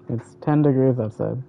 It's 10 degrees outside.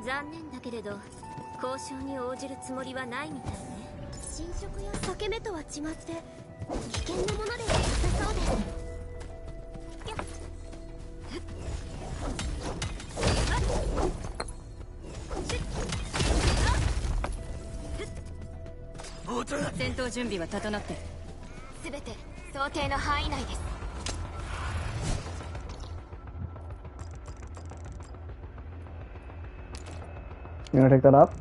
残念だけれど交渉に応じるつもりはないみたいね。侵食や裂け目とは違って危険なものではなさそうです。戦闘準備は整ってる。全て想定の範囲内です。You wanna take that up?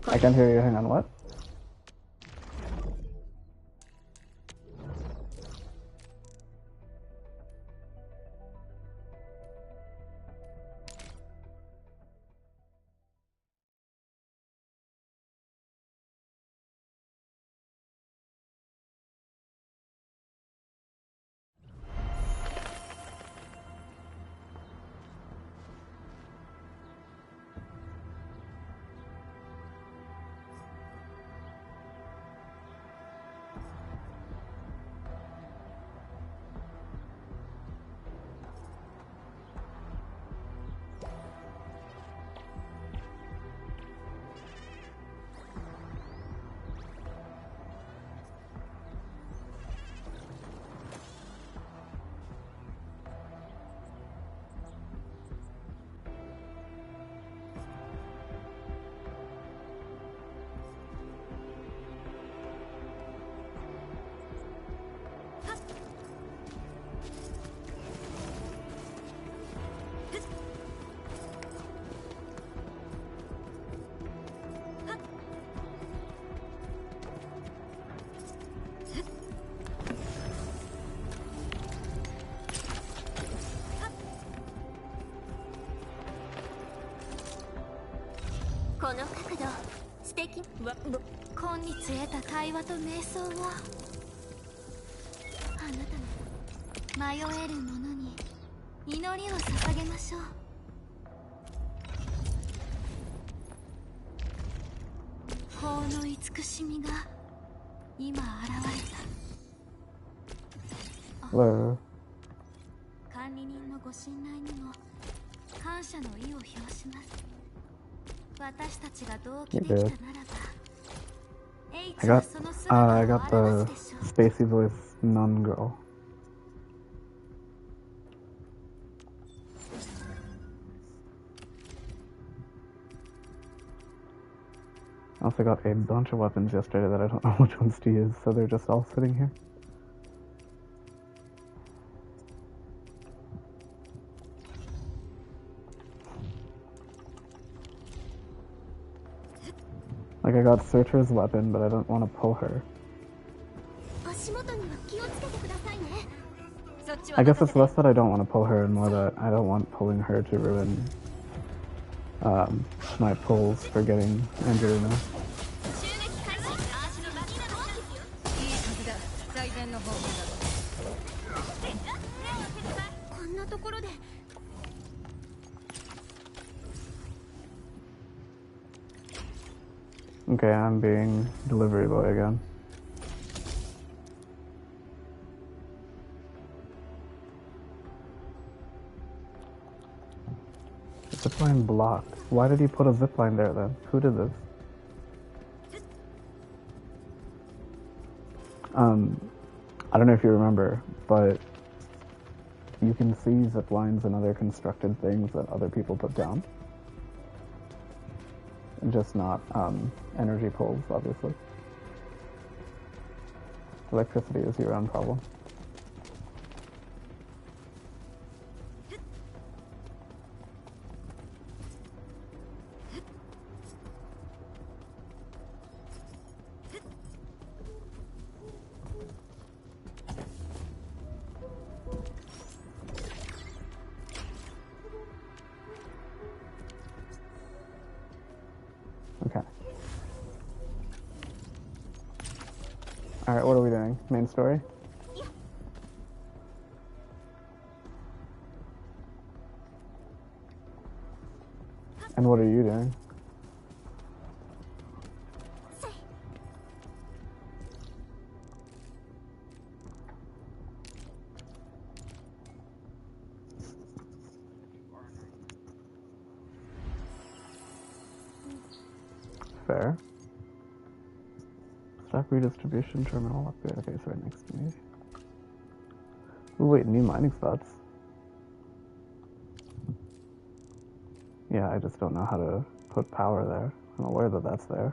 I can't hear you. Hang on, what?この角度素敵。今日得た対話と瞑想をあなたの迷える者に祈りを捧げましょう。法の慈しみが今現れた。Hello. 管理人のご信頼にも感謝の意を表します。私たちが同期できたならば、I got the spacey voice nun girl. I also got a bunch of weapons yesterday that I don't know which ones to use, so they're just all sitting here. Like, I got Searcher's weapon, but I don't want to pull her. I guess it's less that I don't want to pull her and more that I don't want pulling her to ruin my pulls for getting Angelina. Okay, I'm being delivery boy again. Zipline blocked. Why did he put a zipline there then? Who did this? I don't know if you remember, but you can see zip lines and other constructed things that other people put down. Just not energy poles, obviously. Electricity is your own problem. Okay. Alright, what are we doing? Main story? And what are you doing? Fair. Stock redistribution terminal upgrade. Okay, it's right next to me. Ooh, wait, new mining spots. Yeah, I just don't know how to put power there. I'm aware that that's there.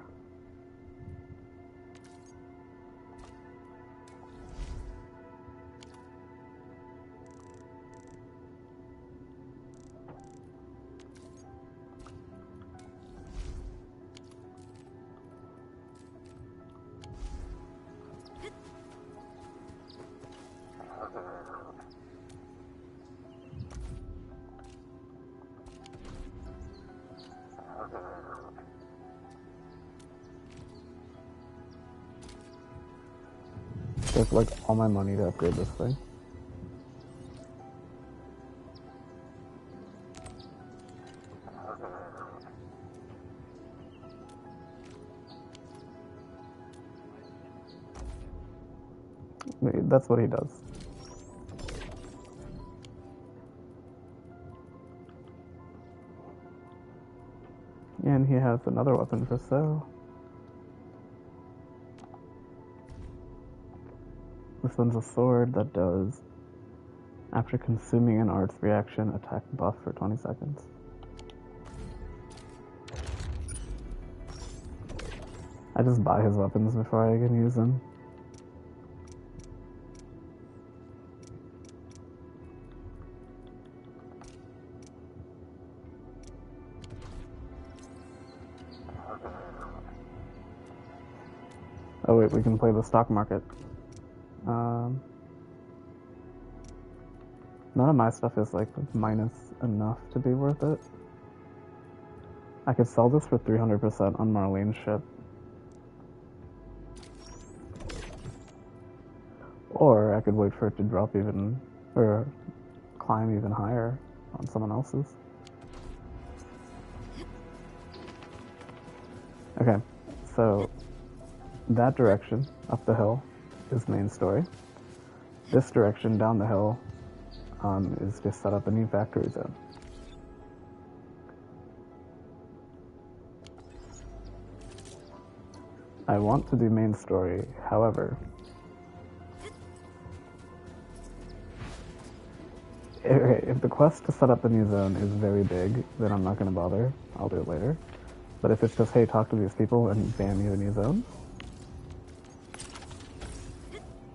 There's like all my money to upgrade this thing. That's what he does. And he has another weapon for sale. This one's a sword that does, after consuming an arts reaction, attack buff for 20 seconds. I just buy his weapons before I can use them. Oh wait, we can play the stock market. None of my stuff is like minus enough to be worth it. I could sell this for 300% on Marlene's ship. Or I could wait for it to drop even, or climb even higher on someone else's. Okay, so that direction up the hill is main story. This direction down the hill is to set up a new factory zone. I want to do main story, however, if the quest to set up the new zone is very big, then I'm not going to bother. I'll do it later. But if it's just, hey, talk to these people and bam, you have a new zone,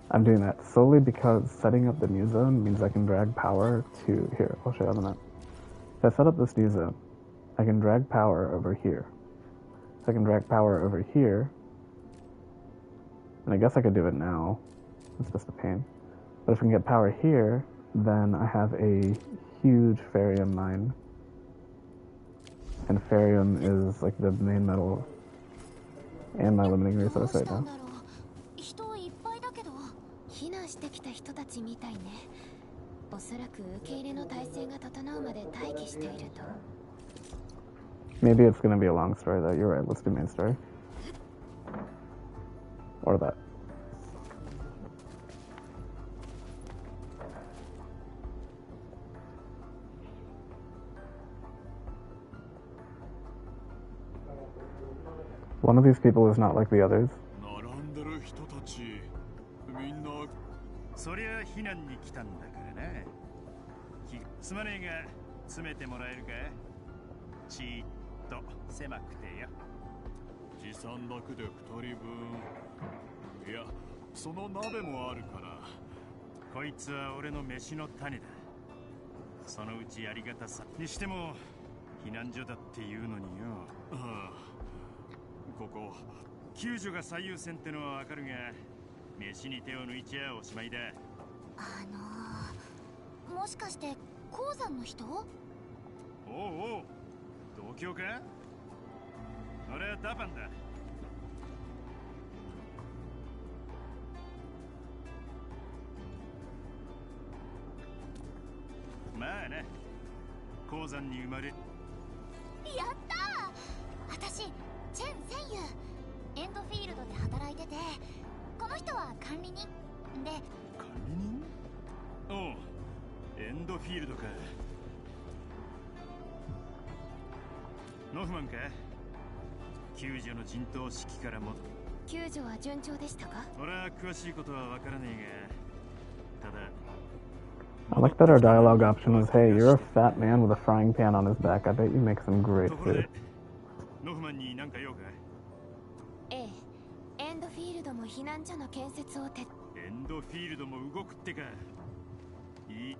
I'm doing that solely because setting up the new zone means I can drag power to here. I'll show you on the map. If I set up this new zone, I can drag power over here. So I can drag power over here, and I guess I could do it now. It's just a pain. But if I can get power here, then I have a huge Ferium mine. And Ferium is like the main metal and my limiting resource right now. Maybe it's gonna be a long story though. You're right, let's do main story. Or that. One of these people is not like the others. 並んでる人たちみんなそりゃ避難に来たんだからな。すまねえが詰めてもらえるか。ちーっと狭くてよ。持参だけで2人分。いやその鍋もあるから。こいつは俺の飯の種だ。そのうちやり方さにしても避難所だっていうのによ。ああここ救助が最優先ってのはわかるが、飯に手を抜いちゃおしまいだ。もしかして鉱山の人？おうおう、同郷か？俺はダパンだ。まあな、鉱山に生まれ。やったー！私、チェン・センユー。エンドフィールドで働いてて、この人は管理人で。管理人？おう、エンドフィールドか。ノフマンか？救助の陣頭指揮からも。救助は順調でしたか？俺は詳しいことはわからねえが、ただ。I like that our dialogue option was, hey, you're a fat man with a frying pan on his back. I bet you make some great food. ノフマンに何か用か？ええ、エンドフィールドも避難所の建設をエンドフィールドも動くってか。いい。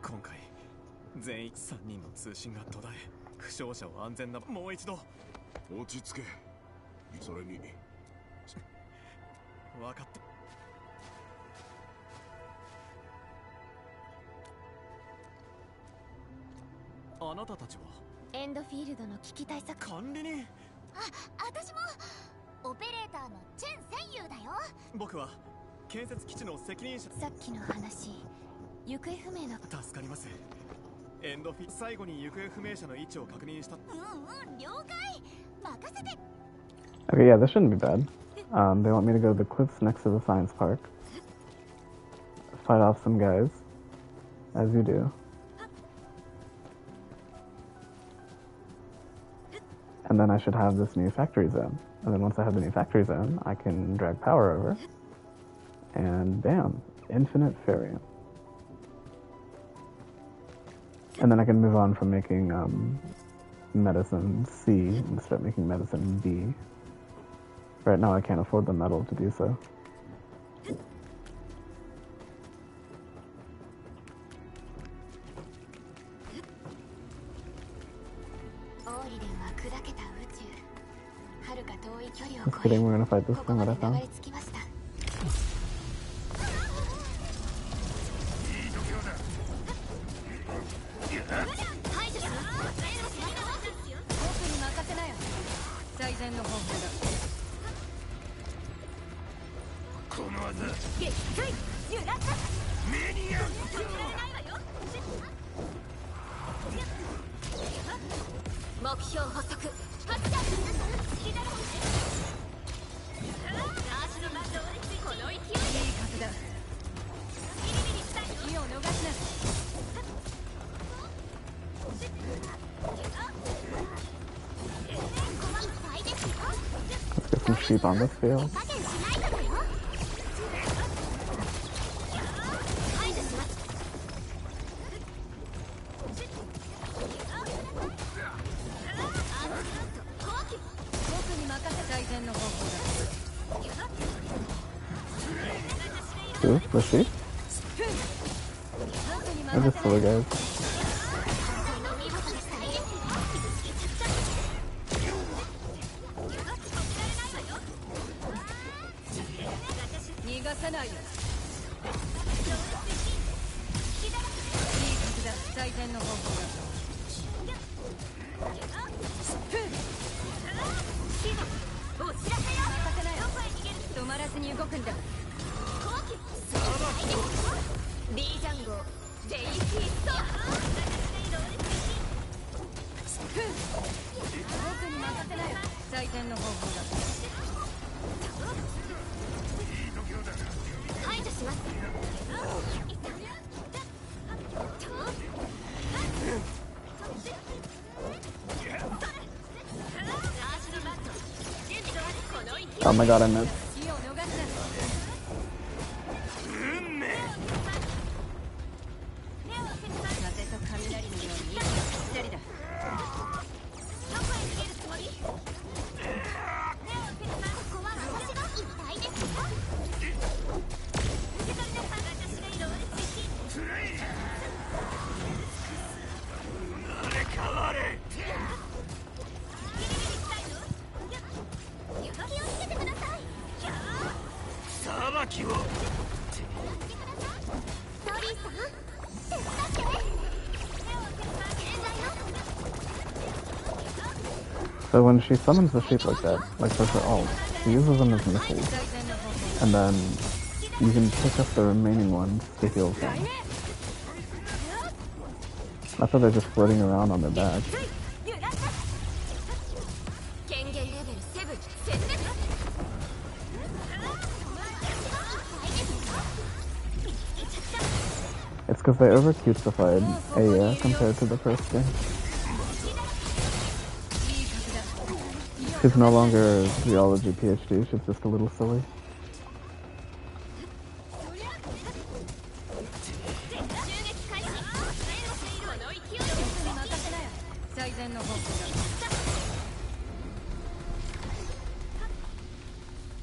今回全員3人の通信が途絶え、負傷者を安全なもう一度。落ち着け。それに分かって。あなたたちはンドフィールドの危機対策管理人。私もオペレーターのチェン・センユーだよ。僕は建設基地の責任者。さっきの話、行方不明の。助かります。エンドフィ最後に行方不明者の位置を確認した。了解。任せて。 Okay, yeah, this shouldn't be bad. They want me to go to the cliffs next to the science park, fight off some guys, as you do. And then I should have this new factory zone. And then once I have the new factory zone, I can drag power over. And bam, infinite Farium. And then I can move on from making medicine C and start making medicine B. Right now I can't afford the metal to do so. Just kidding, we're gonna fight this thing that I found. Let's get some sheep on this field. Who? The sheep? Or just silly guys? 僕に任せなよ。最善の方法だ。排除します。Oh my god, I missed. 気を逃すな。風と雷のように息がぴったりだ。どこへ逃げるつもり？ここは私がいっぱいですよ。受け取りなさい。私が色をつけき。変われ。ギリギリしたいの？気をつけてください。裁きを。ストーリーさん、手伝って。 So when she summons the sheep like that, like for her ult, she uses them as missiles. And then you can pick up the remaining ones to heal them. That's why they're just floating around on their back. 権限レベル7殲滅。 It's because they over-cutified Aya compared to the first game. She's no longer a geology PhD, she's just a little silly. 最善の方法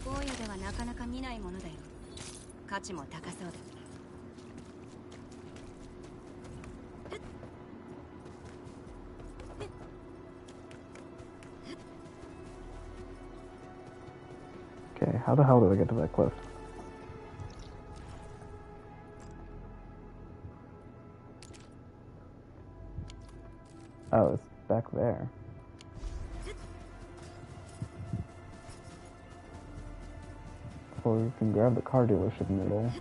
だ。荒野ではなかなか見ないものだよ。価値も高そうだ。 Okay, how the hell did I get to that cliff? Oh, it's back there. Or you can grab the car dealership noodle.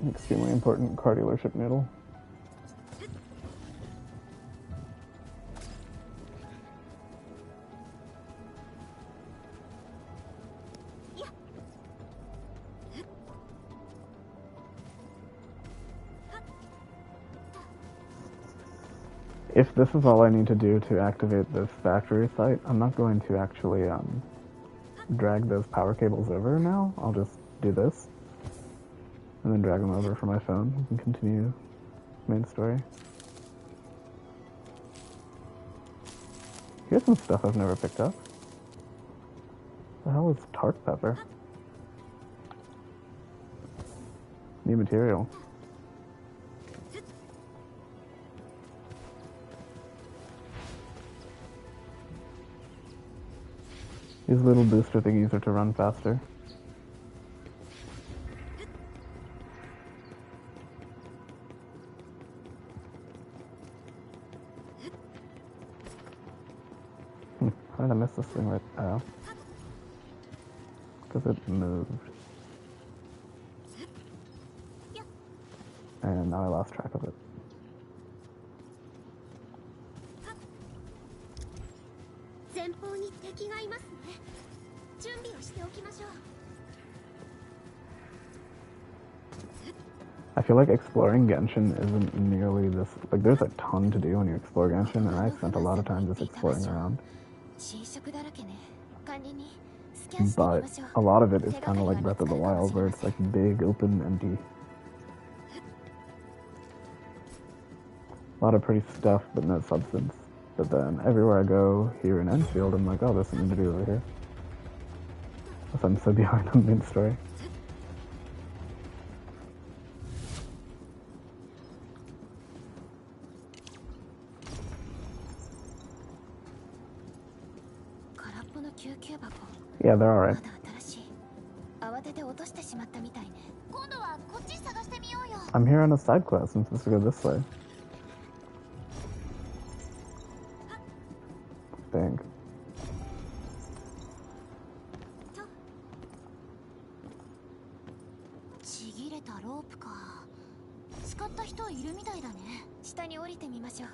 An extremely important car dealership noodle. If this is all I need to do to activate this factory site, I'm not going to actually drag those power cables over now. I'll just do this and then drag them over for my phone and continue main story. Here's some stuff I've never picked up. The hell is tart pepper? New material. These little booster thingies are to run faster. How did I miss this thing right now? Because it moved. And now I lost track of it. I feel like exploring Genshin isn't nearly this. Like, there's a ton to do when you explore Genshin, and I spent a lot of time just exploring around. But a lot of it is kind of like Breath of the Wild, where it's like big, open, empty. A lot of pretty stuff, but no substance. But then everywhere I go here in Endfield, I'm like, oh, there's something to do over here. Because I'm so behind on the main story. Yeah, they're alright. I'm here on a side quest. I'm supposed to go this way. I think. 使った人いるみたいだね。下に降りてみましょう。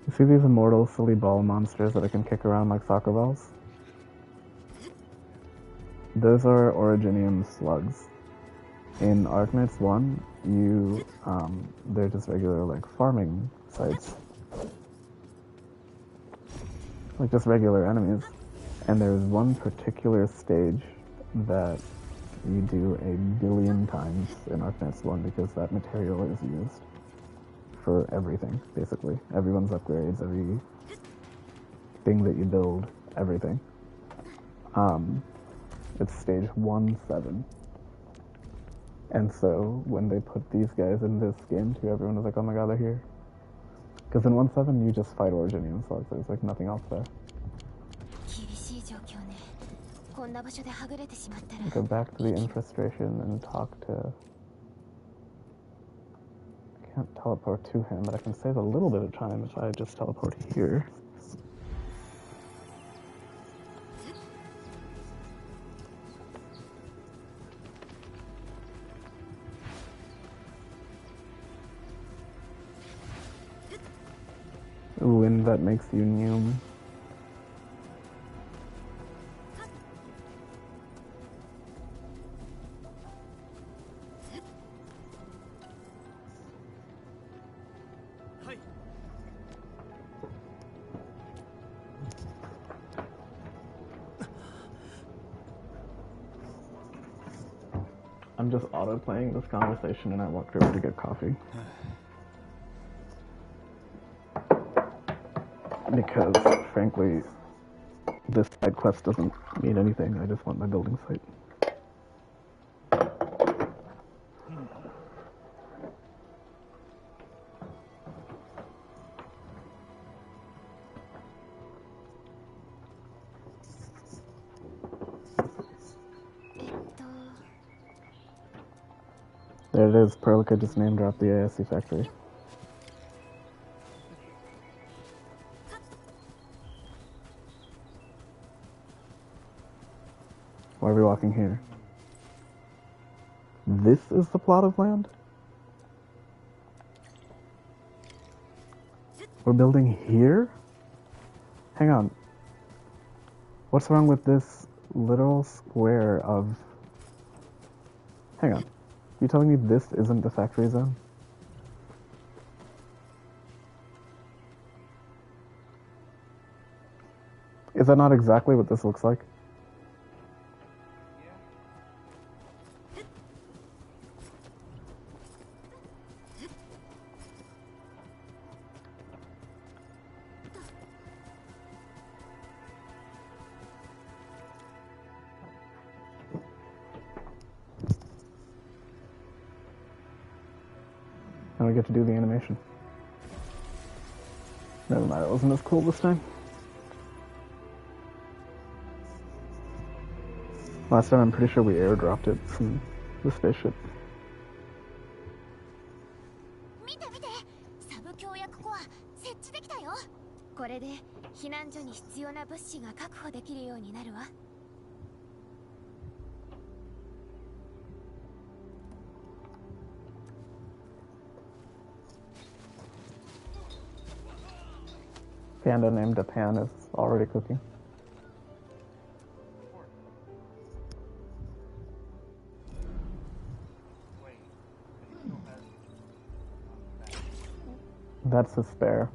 You see these immortal silly ball monsters that I can kick around like soccer balls? Those are Originium slugs. In Arknights 1, they're just regular like farming sites. Like just regular enemies. And there's one particular stage that you do a billion times in Arknights 1 because that material is used for everything, basically. Everyone's upgrades, every thing that you build, everything. It's stage 1-7. And so when they put these guys in this game too, everyone was like, oh my god, they're here. Because in 1-7 you just fight Originium slugs, there's like nothing else there. Go back to the infestation and talk to... I can't teleport to him, but I can save a little bit of time if I just teleport here. Wind that makes you new. I'm just auto-playing this conversation and I walked over to get coffee. Because, frankly, this side quest doesn't mean anything. I just want my building site. There it is. Perlica just name dropped the ASC factory. Why are we walking here? This is the plot of land? We're building here? Hang on. What's wrong with this little square of... Hang on. You telling me this isn't the factory zone? Is that not exactly what this looks like? And we get to do the animation. Never mind, it wasn't as cool this time. Last time I'm pretty sure we airdropped it from the spaceship. 見て見て、サブ協約コア設置できたよ。これで避難所に必要な物資が確保できるようになるわ。Panda named Japan is already cooking. That's his spare.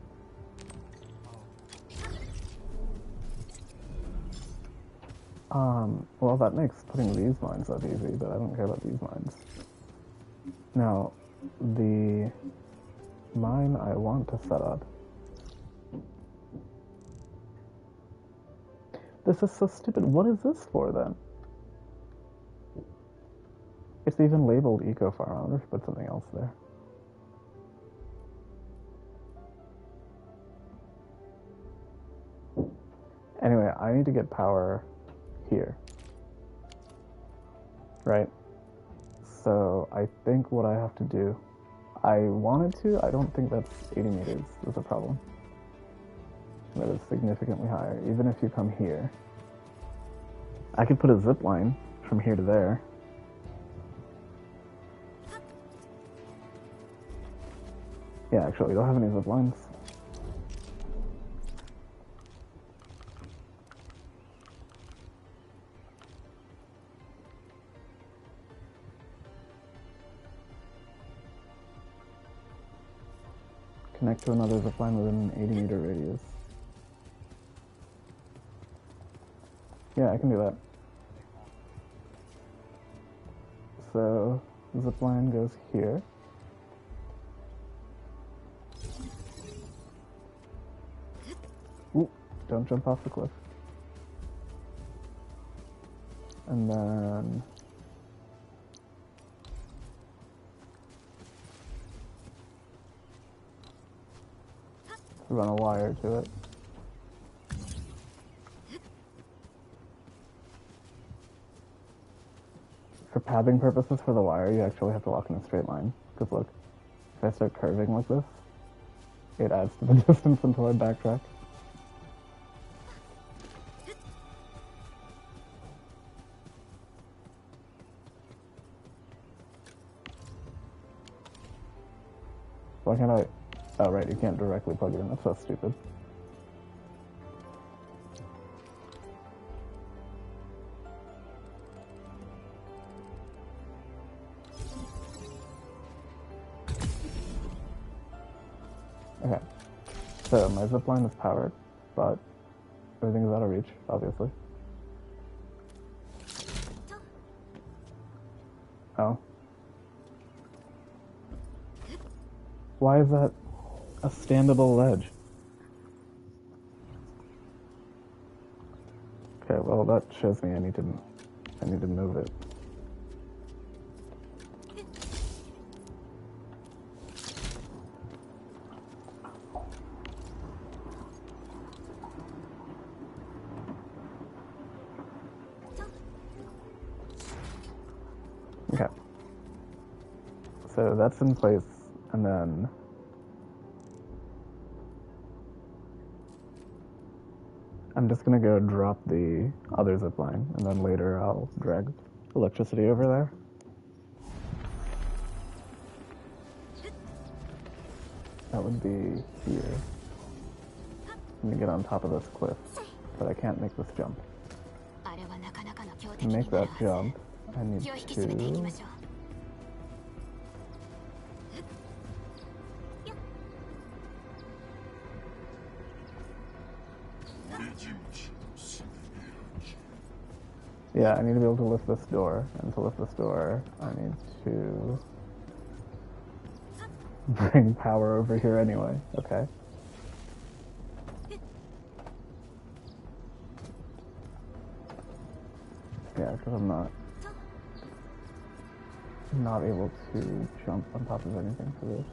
Well, that makes putting these mines up easy, but I don't care about these mines. Now, the mine I want to set up. This is so stupid. What is this for, then? It's even labeled Eco Farm. I wonder if I put something else there. Anyway, I need to get power here. Right? So I think what I have to do, I wanted to, I don't think that's 80 meters is a problem. That is significantly higher. Even if you come here, I could put a zip line from here to there. Yeah, actually, we don't have any zip lines. Connect to another zip line within an 80 meter radius. Yeah, I can do that. So, zip line goes here. Ooh, don't jump off the cliff. And then run a wire to it. For pathing purposes for the wire, you actually have to walk in a straight line. Because look, if I start curving like this, it adds to the distance until I backtrack. Why can't I? Oh, right, you can't directly plug it in. That's so stupid. Okay, so my zipline is powered, but everything's out of reach, obviously. Oh. Why is that a standable ledge? Okay, well that shows me I need to move it. Okay. So that's in place, and then I'm just gonna go drop the other zip line, and then later I'll drag electricity over there. That would be here. Let me get on top of this cliff, but I can't make this jump. To make that jump, I need to... Yeah, I need to be able to lift this door, and to lift this door, I need to bring power over here anyway. Okay. Yeah, because I'm not able to jump on top of anything for this.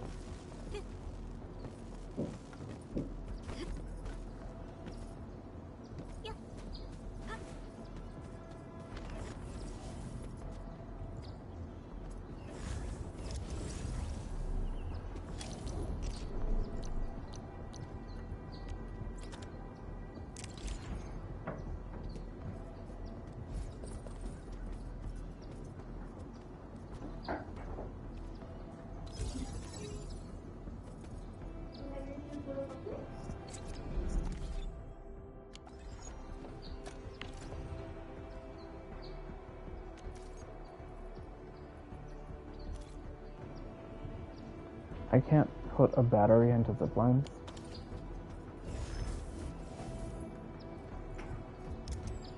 I can't put a battery into zip lines.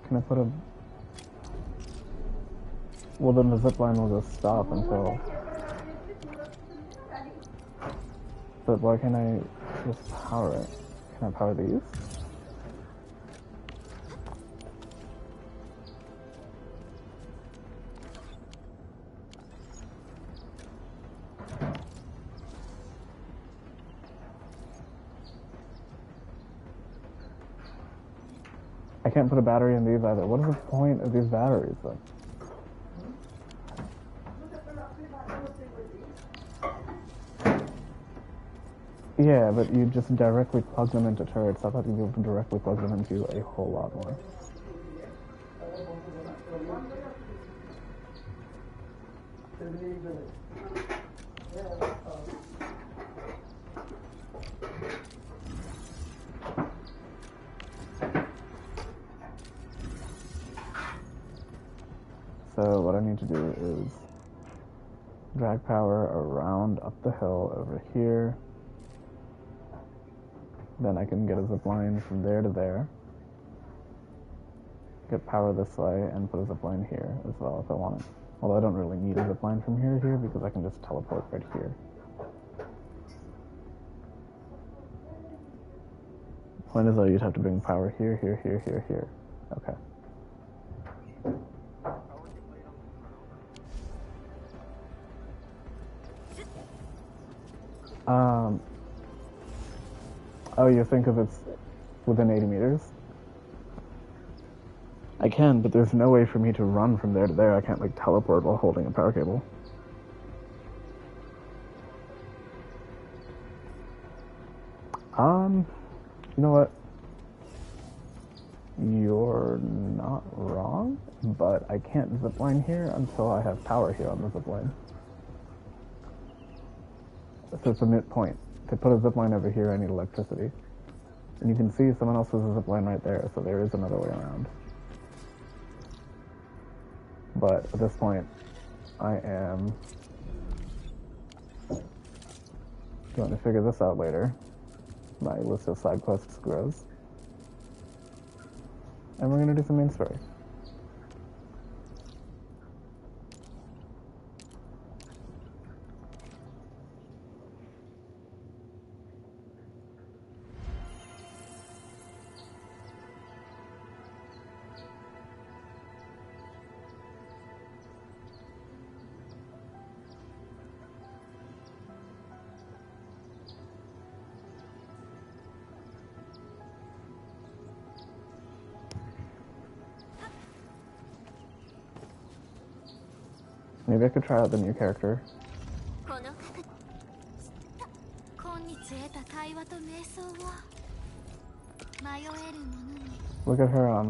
Can I put a... Well, then the zip line will just stop until... But why can't I just power it? Can I power these? I can't put a battery in these either. What is the point of these batteries then? Yeah, but you just directly plug them into turrets. I thought you'd be able to directly plug them into a whole lot more. So what I need to do is drag power around up the hill over here. Then I can get a zip line from there to there. Get power this way and put a zip line here as well if I want it. Although I don't really need a zip line from here to here because I can just teleport right here. The point is though you'd have to bring power here, here, here, here, here. Okay. Oh, you think if it's within 80 meters? I can, but there's no way for me to run from there to there. I can't, like, teleport while holding a power cable. You know what? You're not wrong, but I can't zipline here until I have power here on the zipline. So it's a moot point. To put a zipline over here, I need electricity. And you can see someone else has a zipline right there, so there is another way around. But at this point, I am going to figure this out later. My list of side quests grows. And we're going to do some main story. Maybe I could try out the new character. Look at her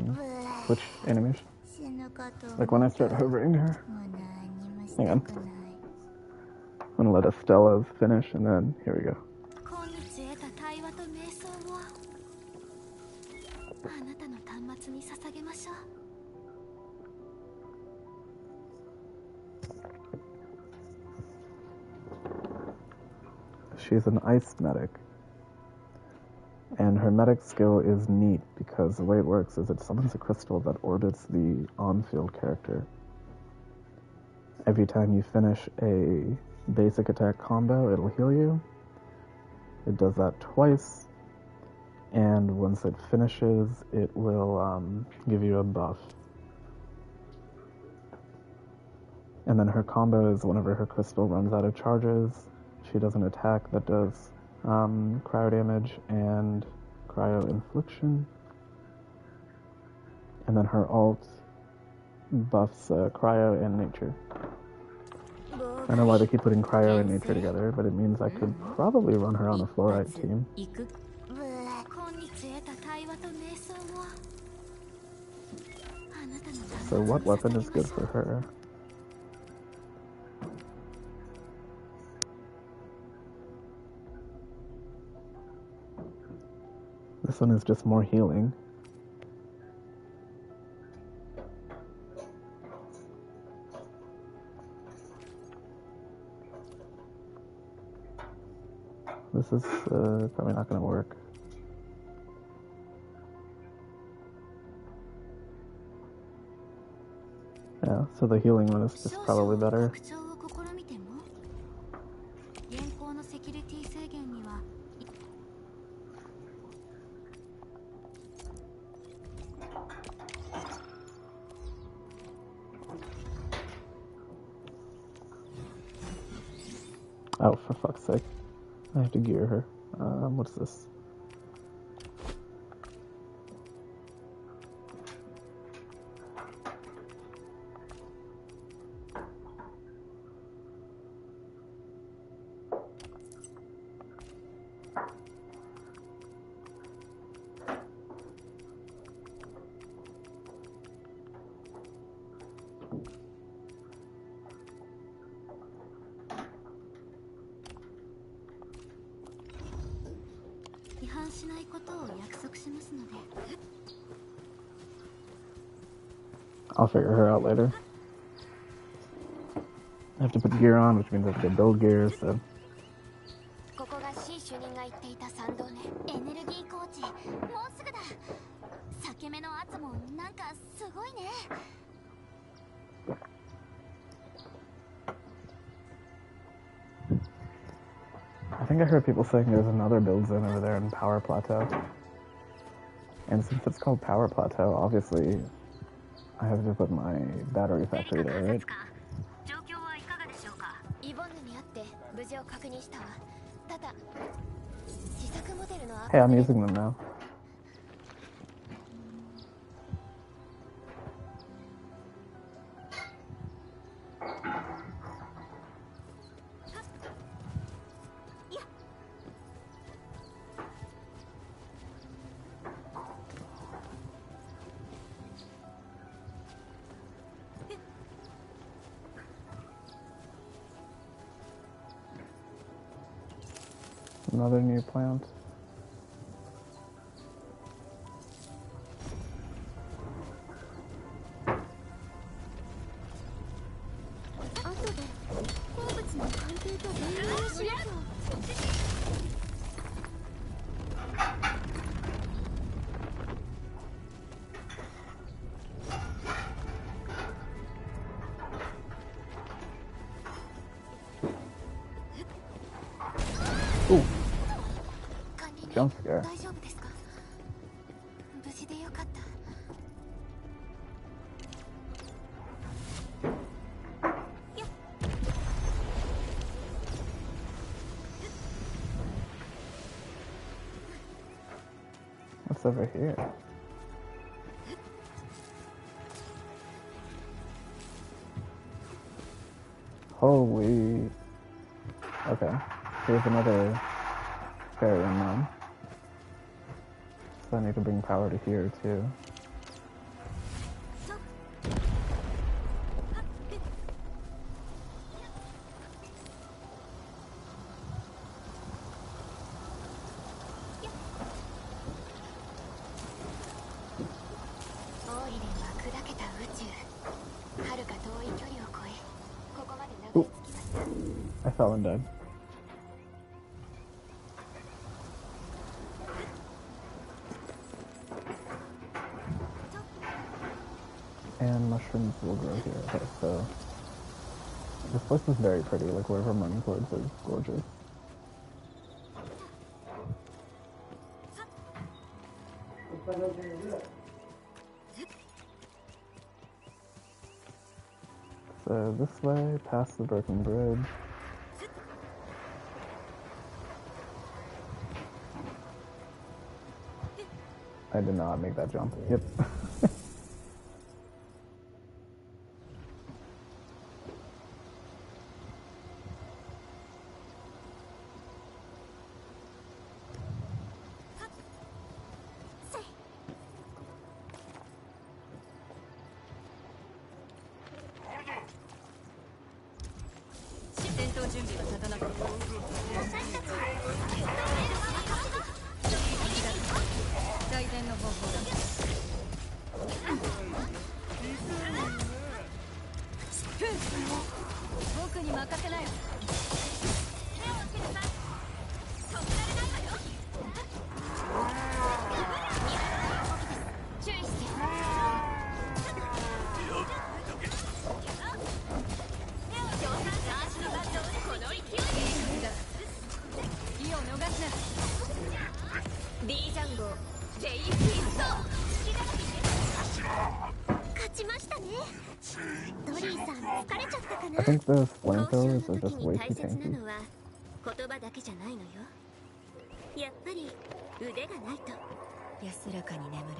Twitch animation. Like when I start hovering her. Hang on. I'm gonna let Estella's finish and then here we go. She's an ice medic. And her medic skill is neat because the way it works is it summons a crystal that orbits the on-field character. Every time you finish a basic attack combo, it'll heal you. It does that twice. And once it finishes, it will give you a buff. And then her combo is whenever her crystal runs out of charges, she does an attack that does cryo damage and cryo infliction. And then her ult buffs cryo and nature. I don't know why they keep putting cryo and nature together, but it means I could probably run her on a fluorite team. So what weapon is good for her? This one is just more healing. This is probably not going to work. Yeah, so the healing one is just probably better. Oh, for fuck's sake. I have to gear her. What's this? 乱しないことを約束しますので。 I'll figure her out later. I have to put gear on, which means I have to go build gear, so... ここが C 主任が言っていた参道ね。エネルギーコーチ、もうすぐだ。裂け目の圧もなんかすごいね。 I think I heard people saying there's another build zone over there in Power Plateau. And since it's called Power Plateau, obviously I have to put my battery factory there, right? 状況はいかがでしょうか。イボンヌに会って無事を確認したわ。ただ自作モデルの Hey, I'm using them now. Another new plant. Ooh. Jump scare. 大丈夫ですか。無事でよかった。 What's over here? Holy... Okay. Here's another fairy unknown. So I need to bring power to here too. Ooh. I fell and died. And mushrooms will grow here. Okay, so this place is very pretty. Like wherever I'm running towards is gorgeous. So this way, past the broken bridge. I did not make that jump. Yep. I think those flamethrowers are just way too tanky. 言葉だけじゃないのよ。やっぱり腕がないと。安らかに眠れ。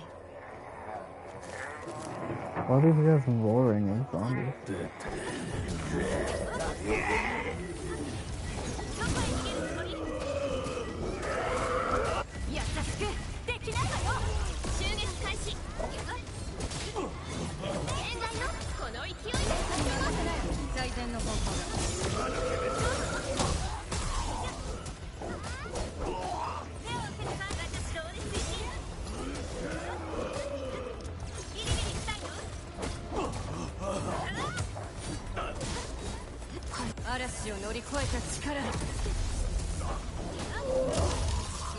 Why are these guys roaring like zombies? り越えた力必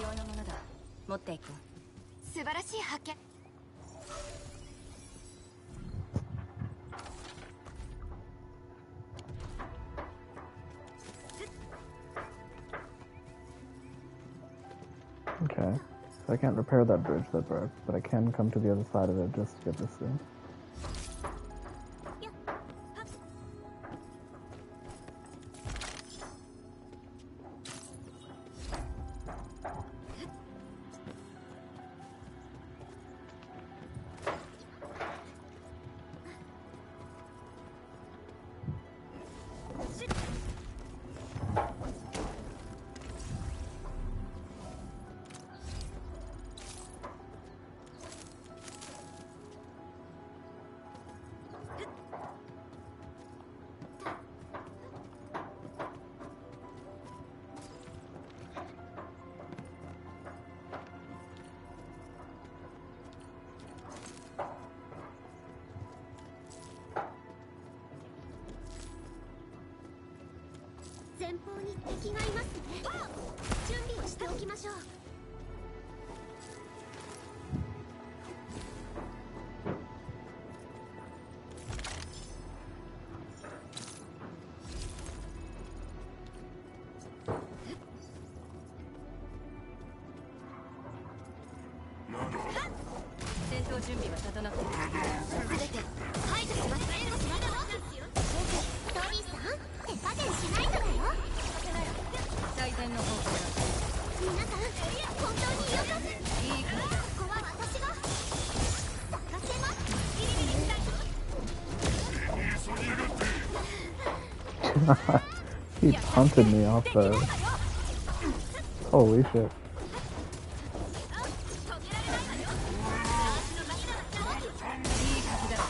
要なものだ。持っていこう。素晴らしい発見。Okay. So I can't repair that bridge that broke, but I can come to the other side of it just to get this thing.前方に敵がいますね。準備をしておきましょう。戦闘準備は整っている。全て排除します。援護しますよ。トリーさん、手加減しないからよ。最善の方法だ。皆さん、本当によかった。いいからだ。ここは私が任せます。He punted me off the... Holy shit.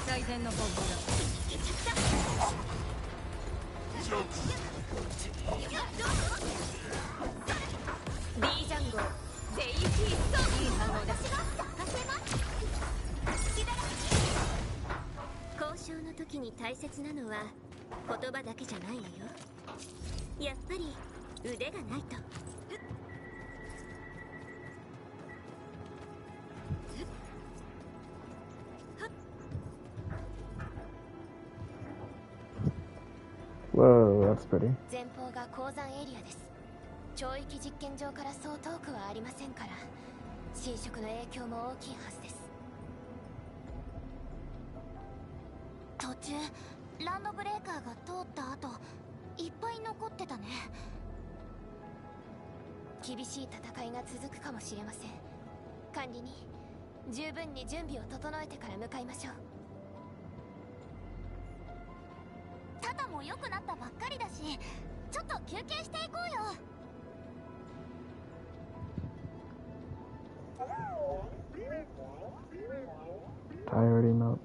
最善の方法だ。リージャン号ゼイフィースト。いい反応だ。交渉の時に大切なのは言葉だけじゃないのよ。やっぱり腕がないと。Whoa, that's pretty. 前方が鉱山エリアです。潮域実験場からそう遠くはありませんから、侵食の影響も大きいはずです。途中ランドブレーカーが通った後、いっぱい残ってたね。厳しい戦いが続くかもしれません。管理に十分に準備を整えてから向かいましょう。ただも良くなったばっかりだし、ちょっと休憩していこうよ。Tired enough.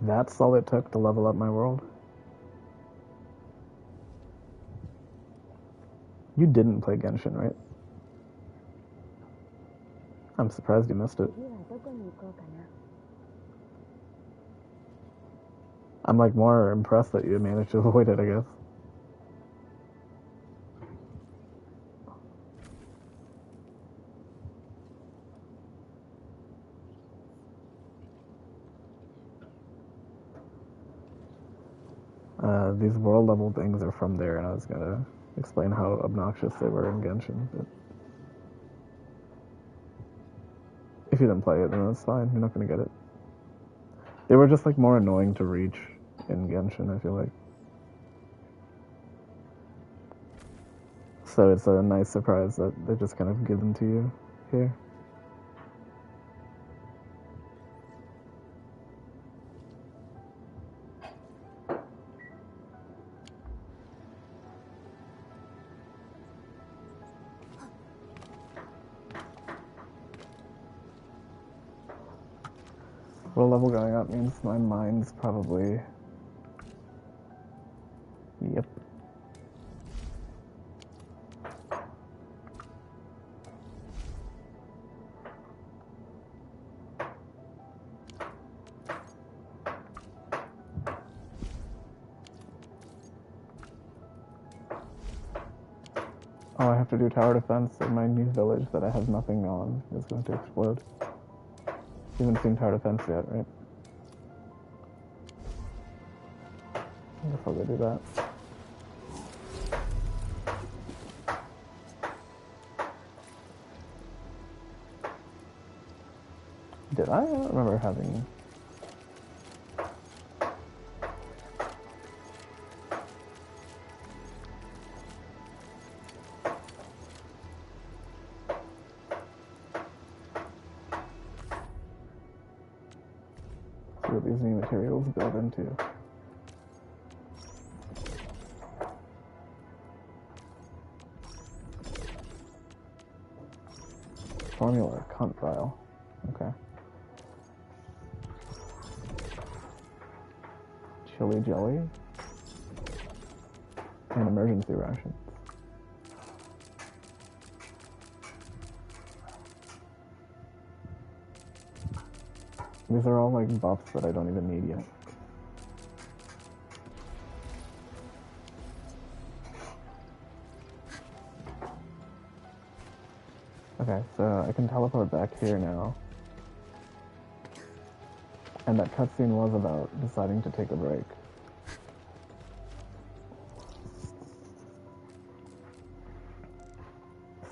That's all it took to level up my world? You didn't play Genshin, right? I'm surprised you missed it. I'm like more impressed that you managed to avoid it, I guess. These world level things are from there, and I was gonna explain how obnoxious they were in Genshin, but if you didn't play it, then that's fine. You're not gonna get it. They were just like more annoying to reach in Genshin, I feel like. So it's a nice surprise that they're just kind of given to you here. But a level going up means my mind's probably... Yep. Oh, I have to do tower defense, and my new village that I have nothing on is going to explode. You haven't seen tower defense yet, right? I guess I'll go do that. Did I? I don't remember having... See what these new materials build into. Formula, cunt vial. Okay. Chili jelly. And emergency rations. These are all like buffs that I don't even need yet. Okay, so I can teleport back here now. And that cutscene was about deciding to take a break.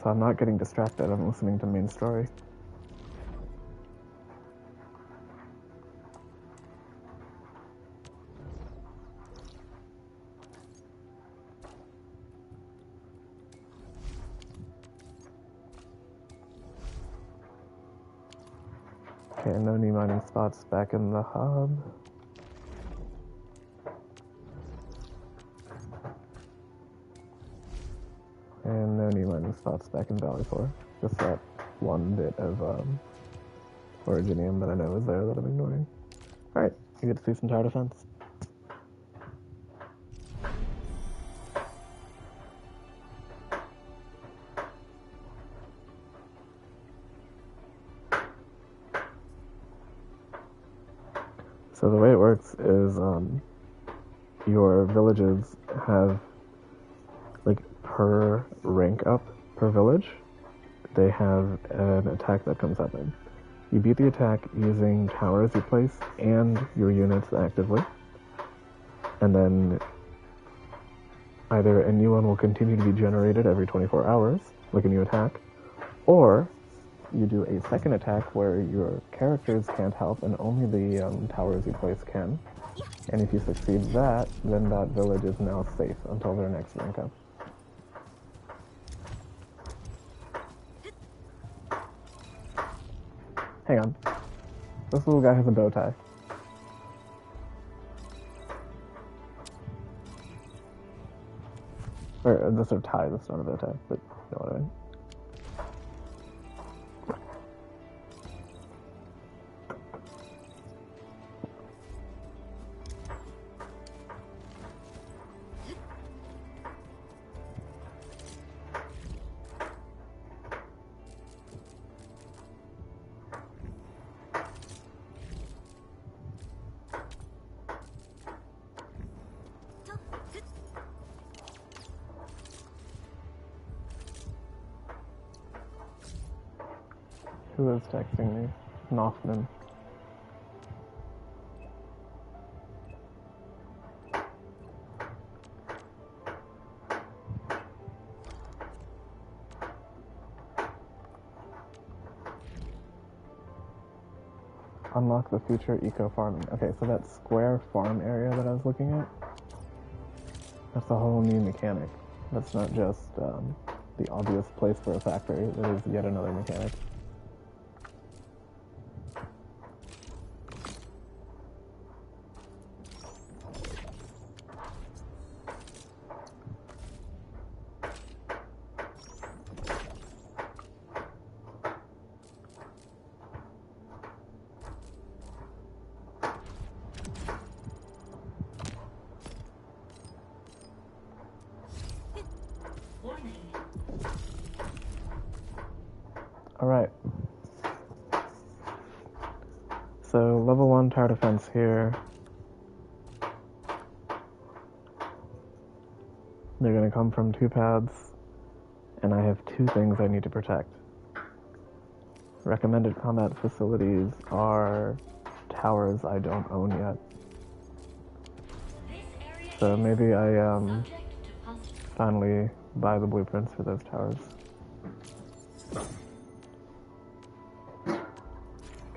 So I'm not getting distracted, I'm listening to main story. Okay, no new mining spots back in the hub. And no new mining spots back in Valley 4. Just that one bit of Originium that I know is there that I'm ignoring. Alright, you get to see some tower defense. So the way it works is your villages have, like, per rank up per village, they have an attack that comes up in. You beat the attack using towers you place and your units actively, and then either a new one will continue to be generated every 24 hours, like a new attack, or you do a second attack where your characters can't help and only the towers you place can. And if you succeed that, then that village is now safe until their next rank up. Hang on. This little guy has a bow tie. Or this sort of tie, that's not a bow tie, but you know what I mean. Who is texting me? Nothman. Unlock the future eco farming. Okay, so that square farm area that I was looking at, that's a whole new mechanic. That's not just the obvious place for a factory. It is yet another mechanic. Alright. So, level 1 tower defense here. They're gonna come from 2 paths, and I have 2 things I need to protect. Recommended combat facilities are towers I don't own yet. So maybe I finally buy the blueprints for those towers.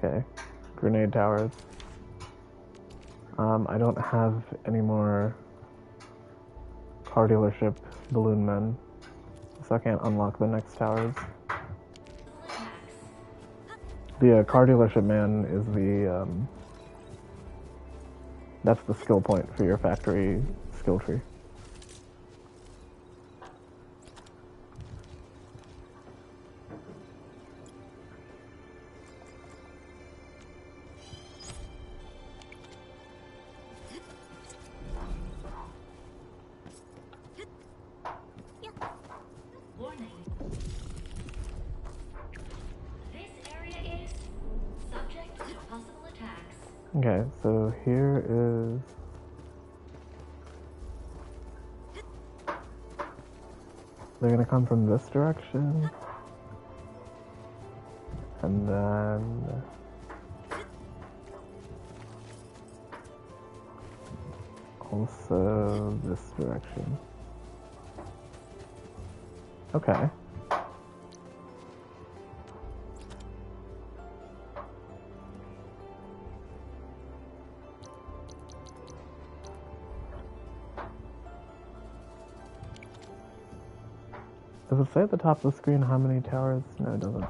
Okay, grenade towers. I don't have any more car dealership balloon men, so I can't unlock the next towers. The car dealership man is the, that's the skill point for your factory skill tree. Okay, so here is... They're gonna come from this direction. And then... also this direction. Okay. Does it say at the top of the screen how many towers? No, it doesn't.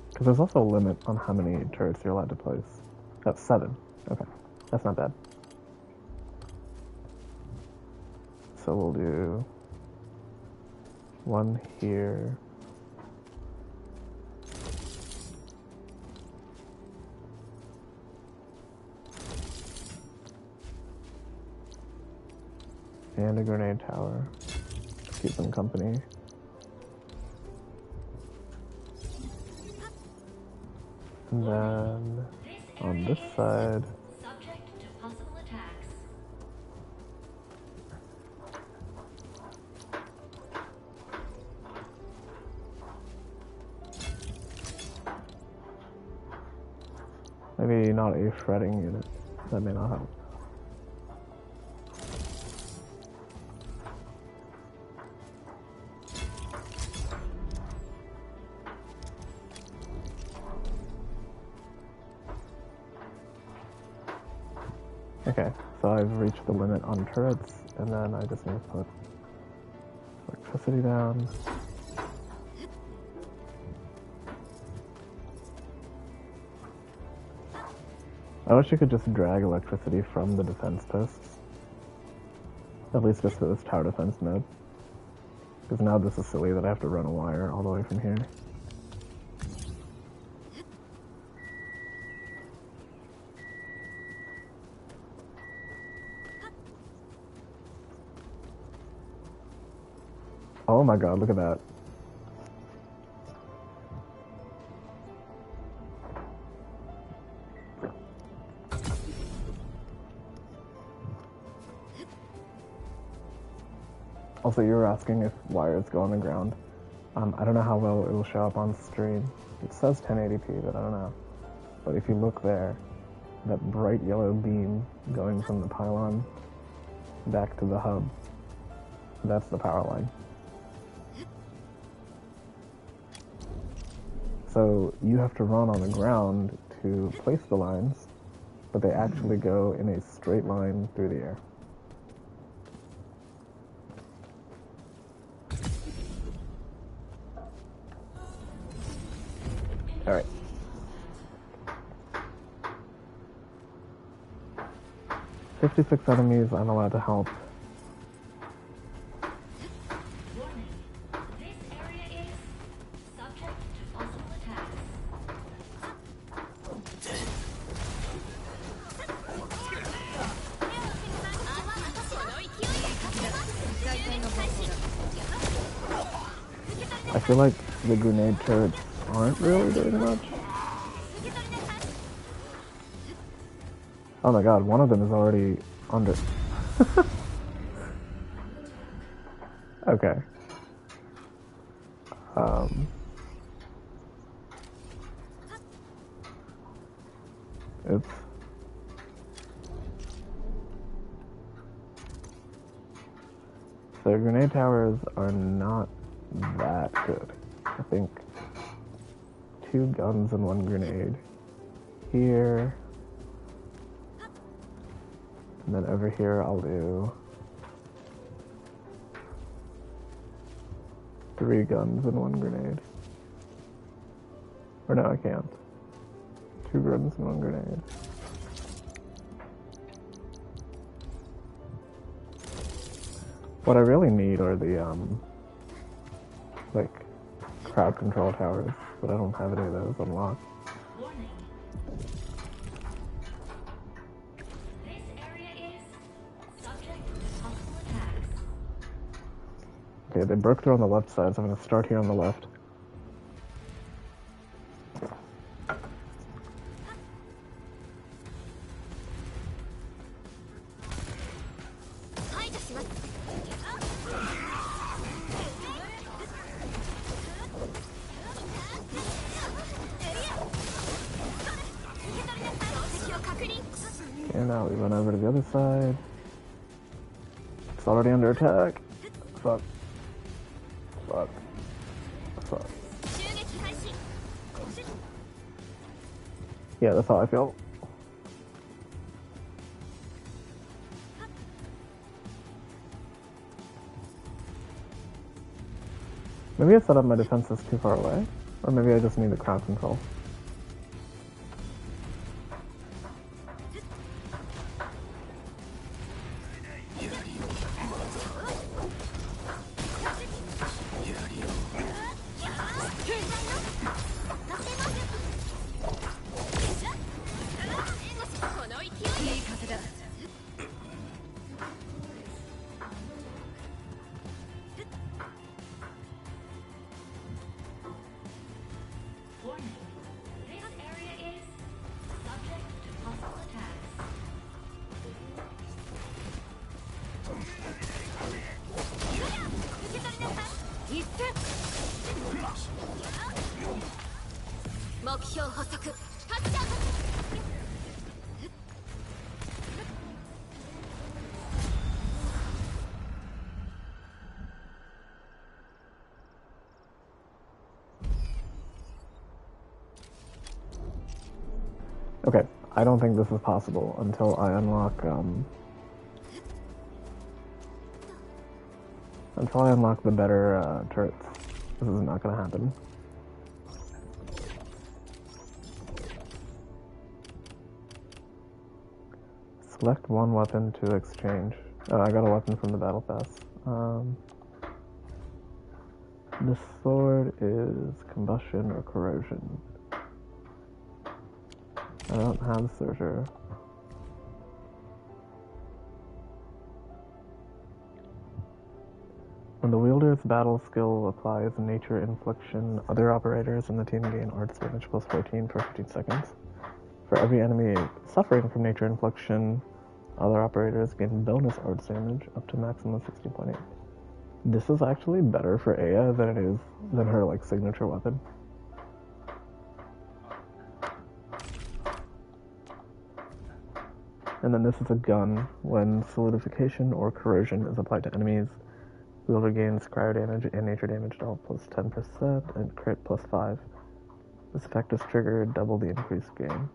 Because there's also a limit on how many turrets you're allowed to place. That's 7. Okay, that's not bad. So we'll do 1 here. And a grenade tower. Keep them company. And then on this side, Subject to possible attacks. maybe not a shredding unit. That may not help. Okay, so I've reached the limit on turrets, and then I just need to put electricity down. I wish you could just drag electricity from the defense posts. At least just for this tower defense node. Because now this is silly that I have to run a wire all the way from here. Oh my god, look at that. Also, you were asking if wires go on the ground. I don't know how well it will show up on stream. It says 1080p, but I don't know. But if you look there, that bright yellow beam going from the pylon back to the hub, that's the power line. So you have to run on the ground to place the lines, but they actually go in a straight line through the air. Alright. "56 enemies I'm allowed to help." Warning. This area is subject to possible attacks. I feel like the grenade turrets aren't really doing much. Oh my god, one of them is already under. Okay. Oops. So grenade towers are not that good. I think 2 guns and 1 grenade. Here. And then over here I'll do 3 guns and 1 grenade. Or no, I can't. 2 guns and 1 grenade. What I really need are the, like, crowd control towers, but I don't have any of those unlocked. Warning. This area is subject to possible attacks. Okay, they broke through on the left side, so I'm going to start here on the left. And now we run over to the other side. It's already under attack. Fuck. Fuck. Fuck. Yeah, that's how I feel. Maybe I set up my defenses too far away. Or maybe I just need the crowd control. Warning. This area is subject to possible attacks. Okay, I don't think this is possible until I unlock, the better, turrets. This is not gonna happen. Select one weapon to exchange. Oh, I got a weapon from the battle pass. This sword is combustion or corrosion. I don't have Surger. When the wielder's battle skill applies nature infliction, other operators in the team gain arts damage plus 14 for 15 seconds. For every enemy suffering from nature infliction, other operators gain bonus arts damage up to maximum 60.8. This is actually better for Aya than her like signature weapon. And then this is a gun. When solidification or corrosion is applied to enemies, wielder gains cryo damage and nature damage all plus 10% and crit plus 5. This effect is triggered double the increased gain.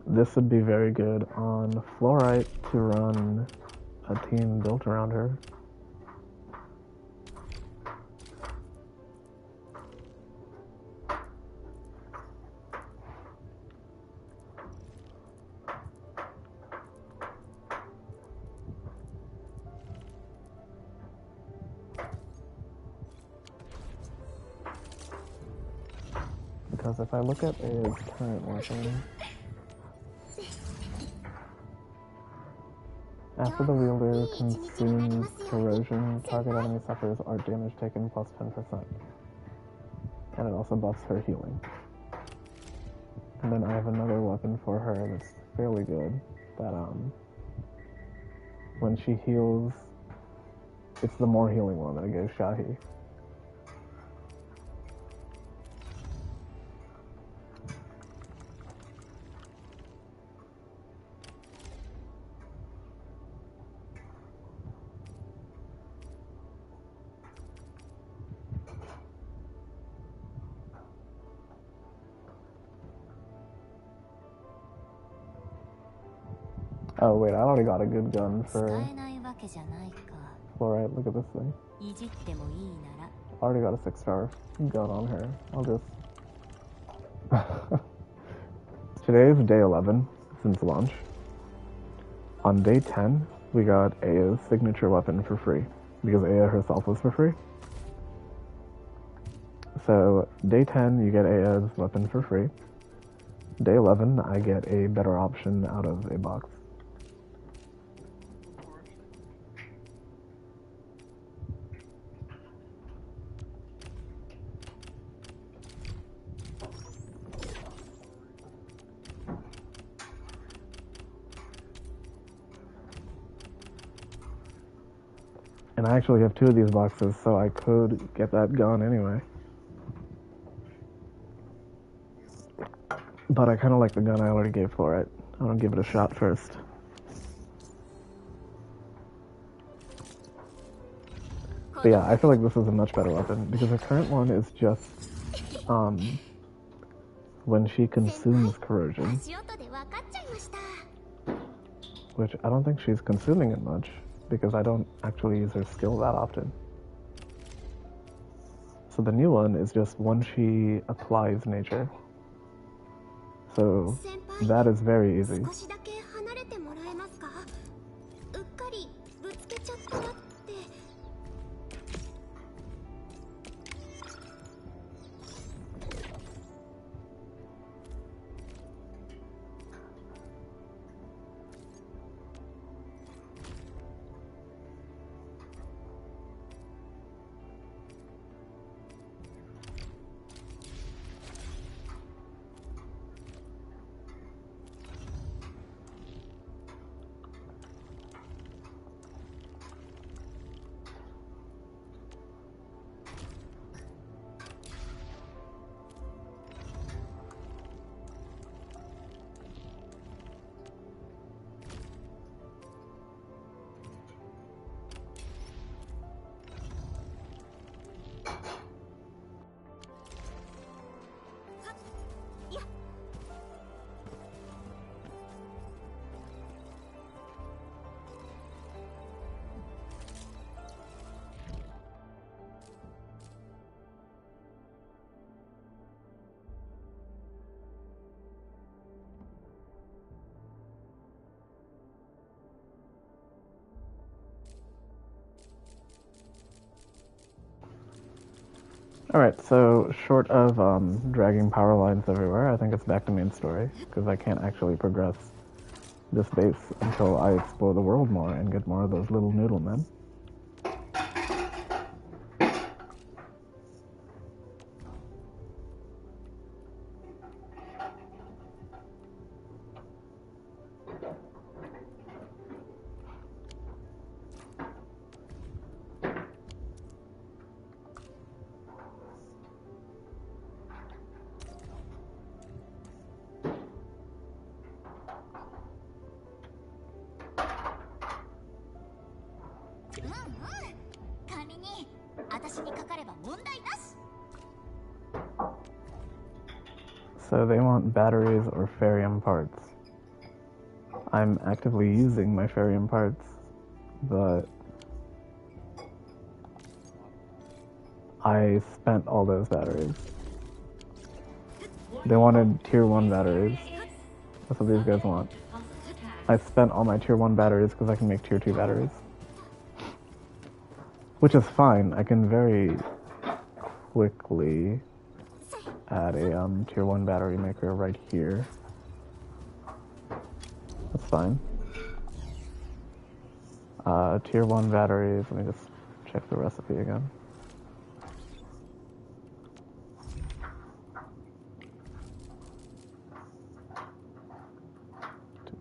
This would be very good on Fluorite to run a team built around her. because if I look at Aya's current weapon, after the wielder consumes corrosion, target enemy suffers art damage taken plus 10%. And it also buffs her healing. And then I have another weapon for her that's fairly good, that when she heals, it's the more healing one that gives Shahi. Oh wait, I already got a good gun for Fluorite. Look at this thing. I already got a 6-star gun on her. I'll just... Today is day 11 since launch. On day 10, we got Aya's signature weapon for free, because Aya herself was for free. So, day 10, you get Aya's weapon for free. Day 11, I get a better option out of a box. And I actually have 2 of these boxes, so I could get that gun anyway. But I kind of like the gun I already gave for it. I want to give it a shot first. But yeah, I feel like this is a much better weapon, because her current one is just, when she consumes corrosion. Which I don't think she's consuming it much, because I don't actually use her skill that often. So the new one is just when she applies nature. So that is very easy. Alright, so short of dragging power lines everywhere, I think it's back to main story, because I can't actually progress this base until I explore the world more and get more of those little noodle men. So they want batteries or ferrium parts. I'm actively using my ferrium parts, but I spent all those batteries. They wanted tier 1 batteries. That's what these guys want. I spent all my tier 1 batteries because I can make tier 2 batteries. Which is fine. I can very quickly add a tier 1 battery maker right here. That's fine. Tier 1 batteries, let me just check the recipe again.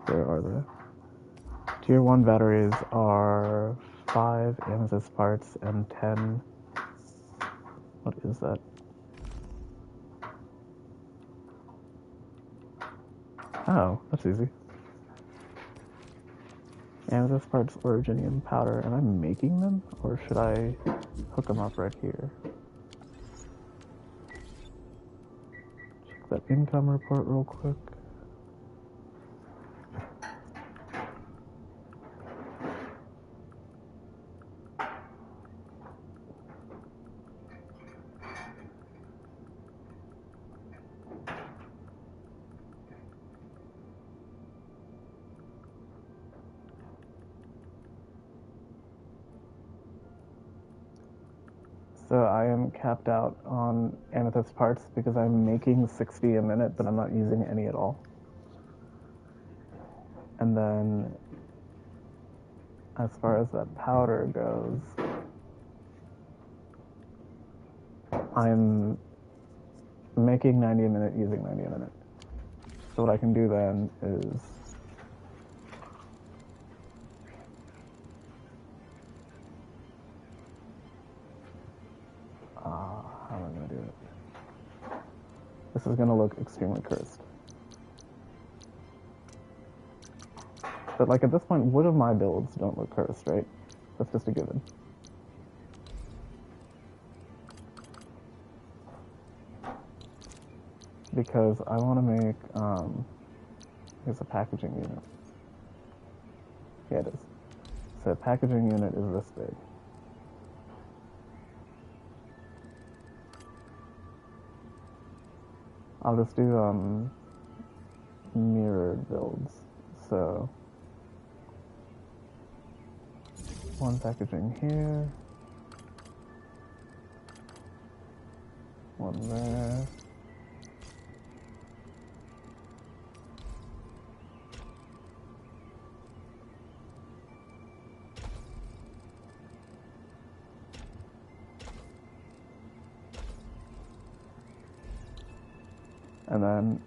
Where are they? Tier 1 batteries are 5 amethyst parts and 10... What is that? Oh, that's easy. Amethyst parts, originium powder. Am I making them? Or should I hook them up right here? Check that income report real quick. So I am capped out on amethyst parts because I'm making 60 a minute, but I'm not using any at all. And then, as far as that powder goes, I'm making 90 a minute, using 90 a minute. So what I can do then is... how am I going to do it? This is going to look extremely cursed. But like at this point, wood of my builds don't look cursed, right? That's just a given. Because I want to make, here's a packaging unit. Yeah, it is. So packaging unit is this big. I'll just do, mirrored builds. So, one packaging here. One there. And then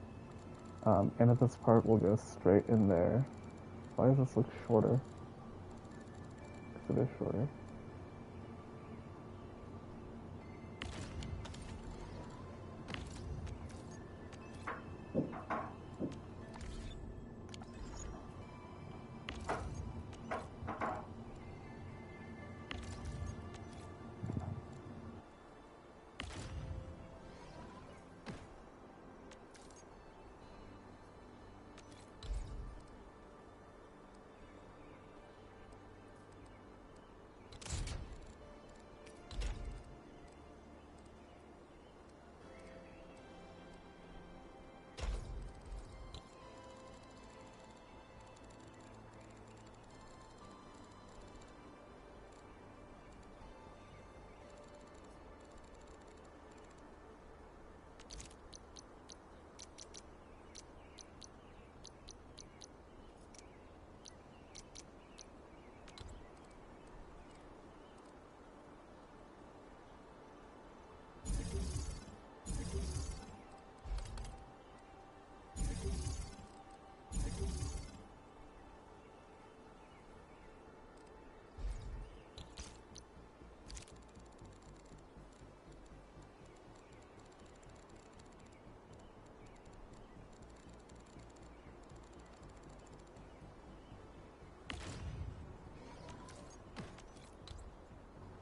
amethyst part will go straight in there. Why does this look shorter? Because it is shorter.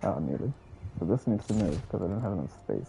Oh, muted. So this needs to move because I don't have enough space.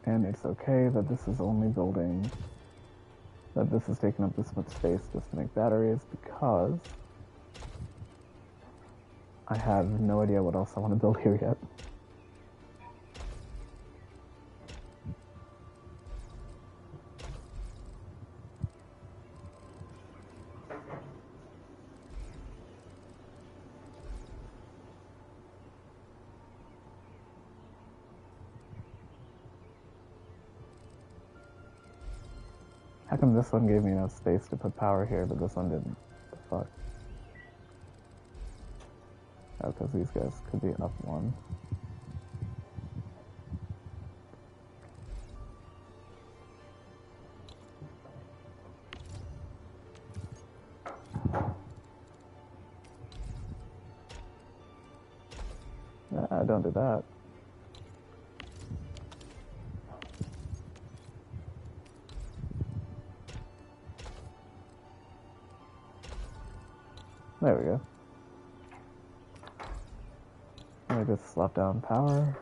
and it's okay that this is only building, that this is taking up this much space just to make batteries, because I have no idea what else I want to build here yet. How come this one gave me enough space to put power here, but this one didn't? The fuck? Oh, because these guys could be up one. Don't do that. There we go. Let me just slap down power.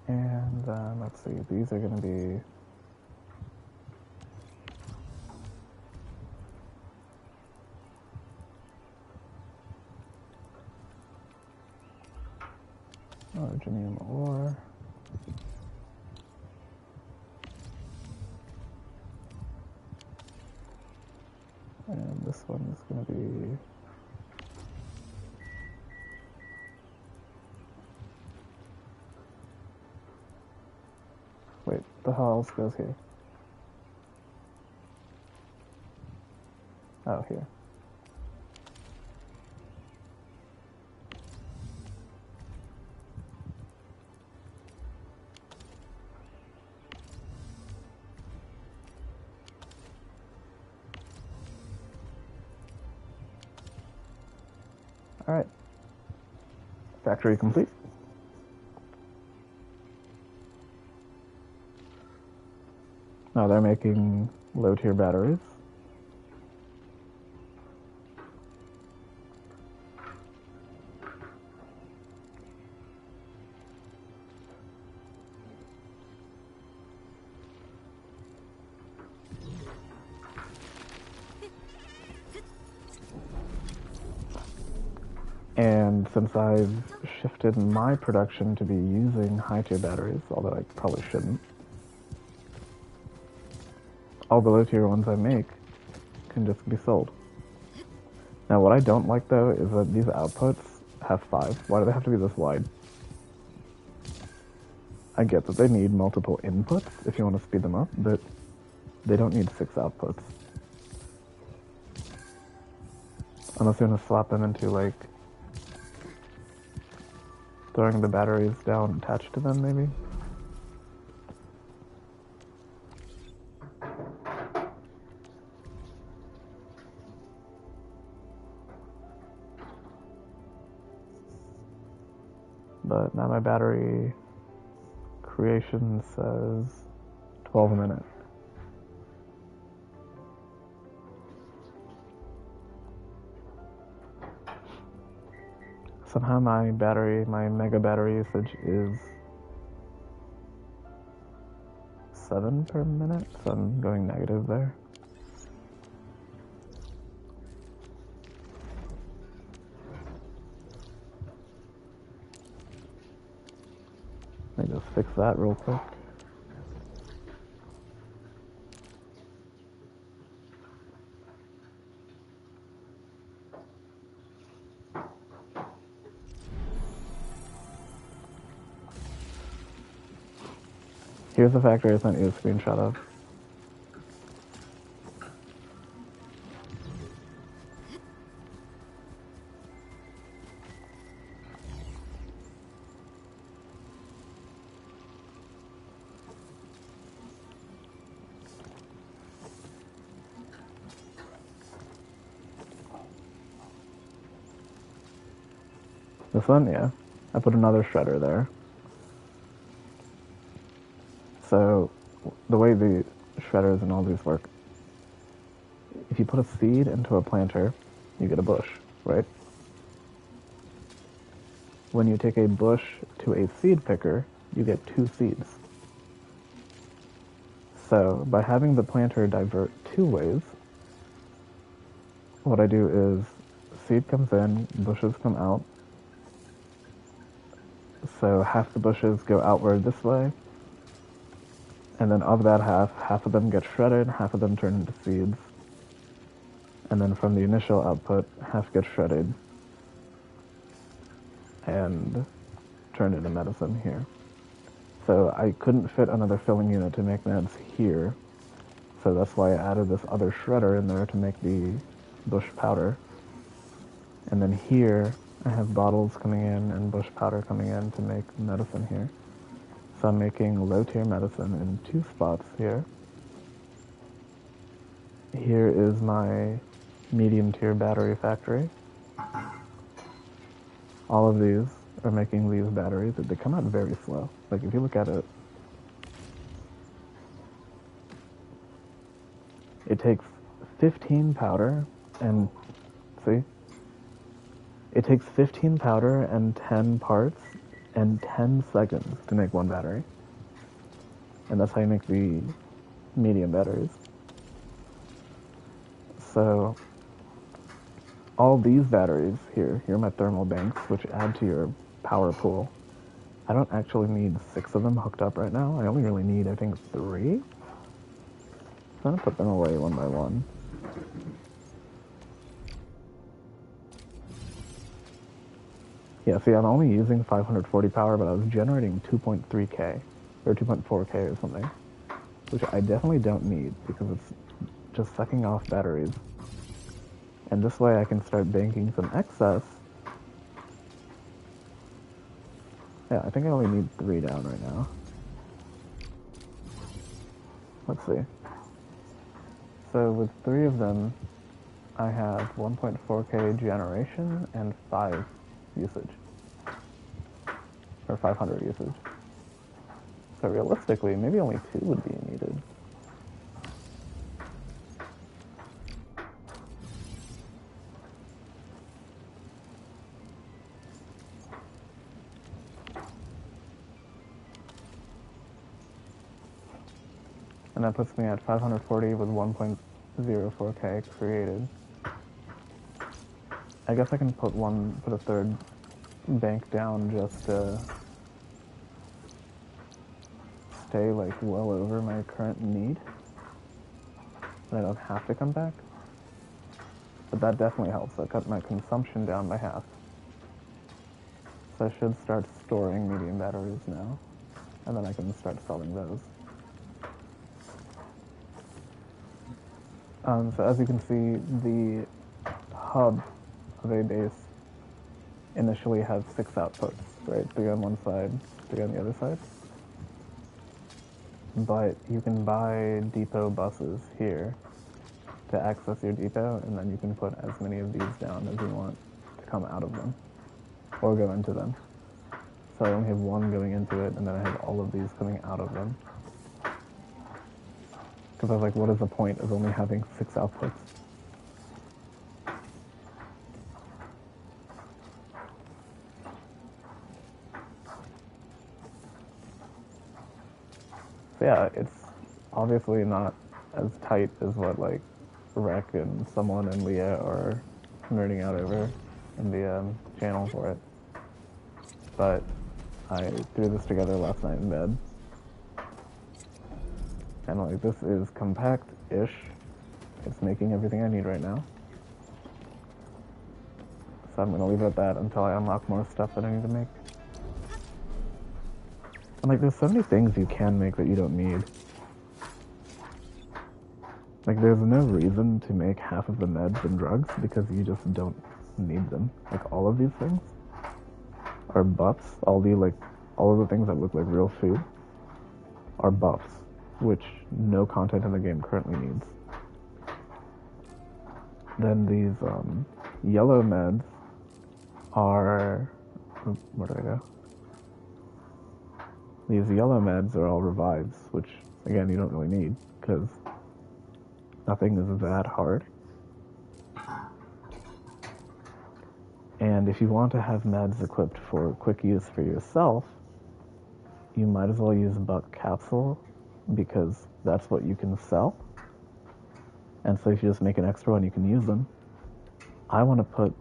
And let's see, these are going to be originium ore. And this one is going to be wait, the hell else goes here? Oh, here. Alright. Factory complete. Now they're making low-tier batteries. And since I've shifted my production to be using high-tier batteries, although I probably shouldn't, all the low-tier ones I make can just be sold. Now what I don't like though is that these outputs have 5. Why do they have to be this wide? I get that they need multiple inputs if you want to speed them up, but they don't need 6 outputs. Unless you want to slap them into like throwing the batteries down attached to them, maybe? But now my battery creation says 12 a minute. Somehow my mega battery usage is 7 per minute, so I'm going negative there. Let me just fix that real quick. Here's the factory I sent you a screenshot of. This one, yeah. I put another shredder there. So, the way the shredders and all these work if you put a seed into a planter, you get a bush, right? When you take a bush to a seed picker, you get 2 seeds. So by having the planter divert 2 ways, what I do is seed comes in, bushes come out. So half the bushes go outward this way, and then of that half of them get shredded, half of them turn into seeds. And then from the initial output, half get shredded and turned into medicine here. So I couldn't fit another filling unit to make meds here, so that's why I added this other shredder in there to make the bush powder. And then here, I have bottles coming in and bush powder coming in to make medicine here. So I'm making low-tier medicine in 2 spots here. Here is my medium-tier battery factory. All of these are making these batteries. They come out very slow. Like, if you look at it, it takes 15 powder and, see? It takes 15 powder and 10 parts and 10 seconds to make 1 battery. And that's how you make the medium batteries. So all these batteries here are my thermal banks, which add to your power pool. I don't actually need 6 of them hooked up right now. I only really need, I think, 3. I'm gonna put them away one by one. Yeah, see, I'm only using 540 power, but I was generating 2.3k, or 2.4k or something, which I definitely don't need, because it's just sucking off batteries. And this way I can start banking some excess. Yeah, I think I only need 3 down right now. Let's see. So with 3 of them, I have 1.4k generation and 5 usage. Or 500 usage. So realistically, maybe only 2 would be needed. And that puts me at 540 with 1.04k created. I guess I can put a third bank down just to stay like well over my current need. And I don't have to come back. But that definitely helps. I cut my consumption down by half. So I should start storing medium batteries now. And then I can start selling those. So as you can see, the hub of a base initially has 6 outputs, right? 3 on one side, 3 on the other side. But you can buy depot buses here to access your depot, and then you can put as many of these down as you want to come out of them, or go into them. So I only have 1 going into it, and then I have all of these coming out of them. Because I was like, what is the point of only having 6 outputs? So yeah, it's obviously not as tight as what like Rec and someone and Leah are nerding out over in the channel for it. But I threw this together last night in bed. And like, this is compact-ish. It's making everything I need right now. So I'm gonna leave it at that until I unlock more stuff that I need to make. And like, there's so many things you can make that you don't need. Like, there's no reason to make half of the meds and drugs because you just don't need them. Like, all of these things are buffs. All of the things that look like real food are buffs, which no content in the game currently needs. Then these yellow meds are... where did I go? These yellow meds are all revives, which, again, you don't really need, because nothing is that hard. And if you want to have meds equipped for quick use for yourself, you might as well use Buck Capsule, because that's what you can sell. And so if you just make an extra one, you can use them. I want to put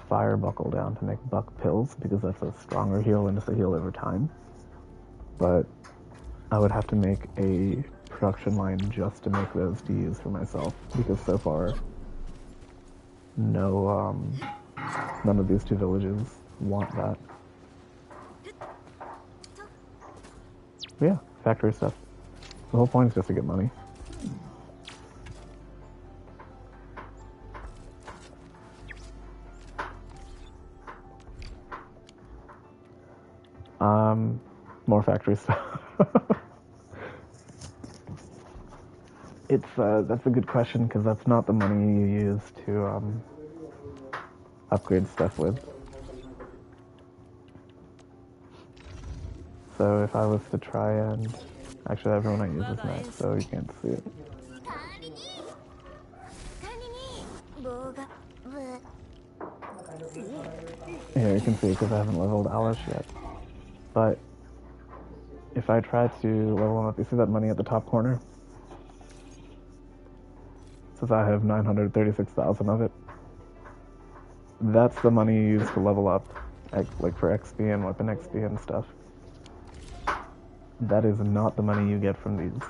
Fire Buckle down to make Buck Pills, because that's a stronger heal and it's a heal over time. But I would have to make a production line just to make those to use for myself, because so far, none of these two villages want that. But yeah, factory stuff. The whole point is just to get money. More factory stuff. That's a good question, because that's not the money you use to upgrade stuff with. So if I was to try and... Actually, everyone I use is max, so you can't see it. Here, you can see, because I haven't leveled Alice yet. But if I try to level him up, you see that money at the top corner? Since I have 936,000 of it. That's the money you use to level up, like for XP and weapon XP and stuff. That is not the money you get from these.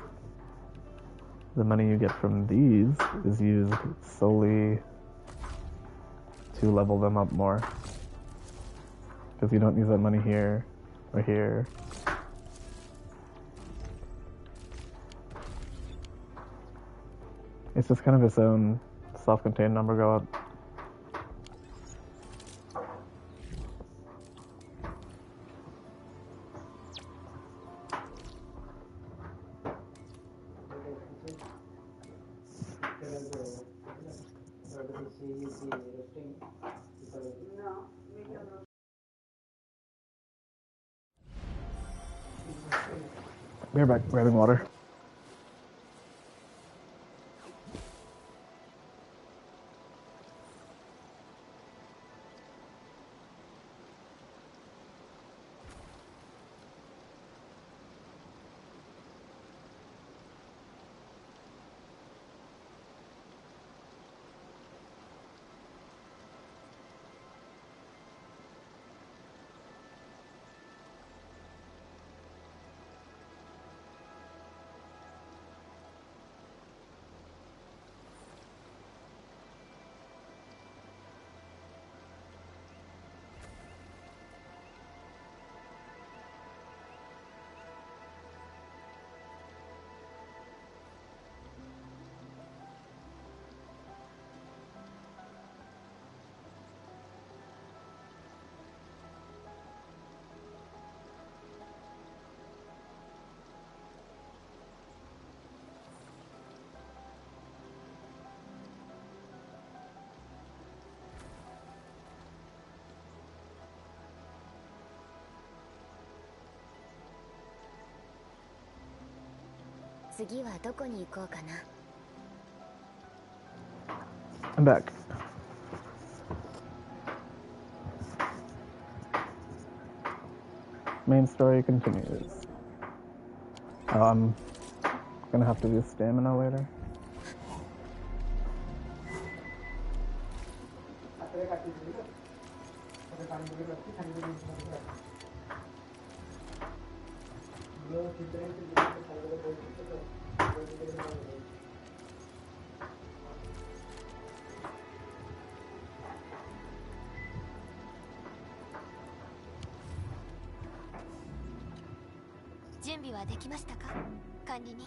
The money you get from these is used solely to level them up more. Because you don't use that money here or here. It's just kind of its own self-contained number go up. We're back grabbing water.次はどこに行こうかな。I'm back. Main story continues. Oh, I'm gonna have to do stamina later.準備はできましたか、管理人。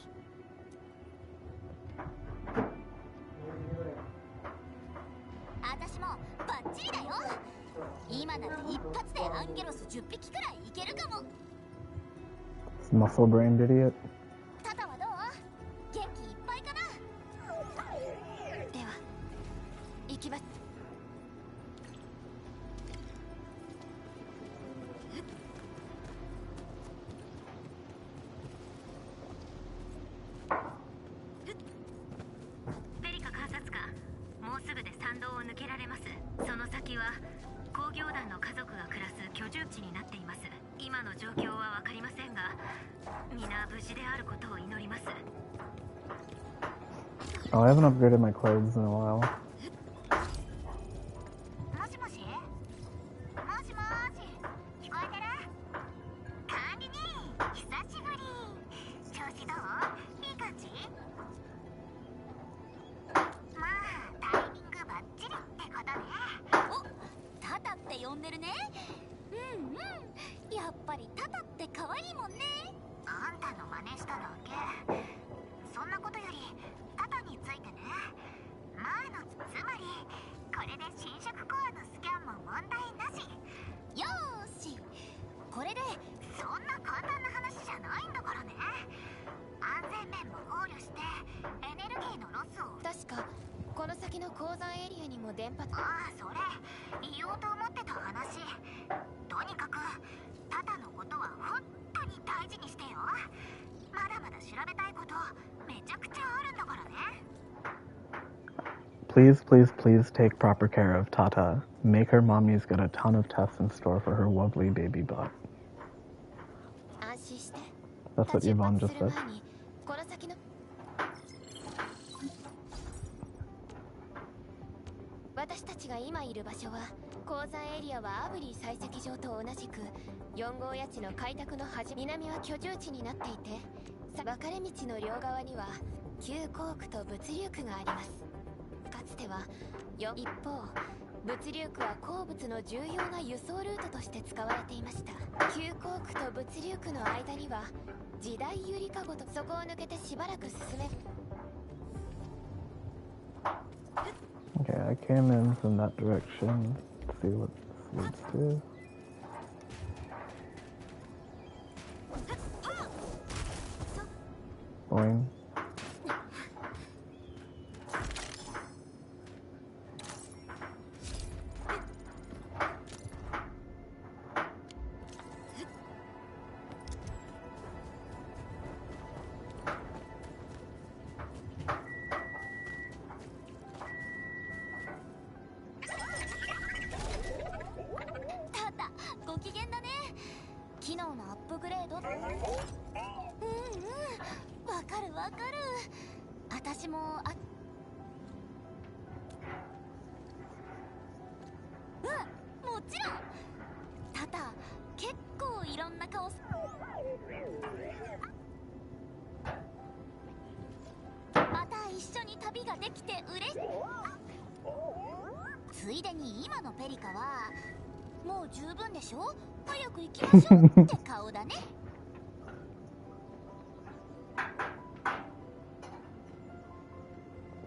私もバッチリだよ。今なら一発でアンゲロス10匹くらいいけるかも。Muscle brained idiot. タタはどう？元気いっぱいかな。では行きます。ベリカ監察官、もうすぐで山道を抜けられます。その先は工業団の家族が暮らす居住地になっています。今の状況は分かりませんが、皆無事であることを祈ります。 Oh, I haven't upgraded my clothes in a while. もしもし、もしもし、聞こえてる？管理人、久しぶり。調子どう？いい感じ？まあタイミングバッチリってことね。お、タタって呼んでるね。うんうん、やっぱりタタって可愛いもんね。あんたの真似しただけ。そんなことよりタタについてね。前のつまりこれで侵食コアのスキャンも問題なし。よーし、これでそんな簡単な話じゃないんだからね。安全面も考慮してエネルギーのロスを。確かこの先の鉱山エリアにも電波。ああ、それ言おうと思ってた話。とにかくタタのことは本当に大事にしてよ。まだまだ調べたいことめちゃくちゃあるんだからね。 Please, please, please take proper care of Tata. Make her mommy's got a ton of tests in store for her lovely baby butt. 安心して。 That's what Yvonne just said. この先の私たちが今いる場所は鉱山エリアはアブリー採石場と同じく4号谷地の開拓の端、南は居住地になっていて、分かれ道の両側には旧鉱区と物流区があります。かつては一方、物流区は鉱物の重要な輸送ルートとして使われていました。旧鉱区と物流区の間には時代ゆりかごと、そこを抜けてしばらく進め。 Okay, I came in from that direction. Let's see what this leads to. Boing.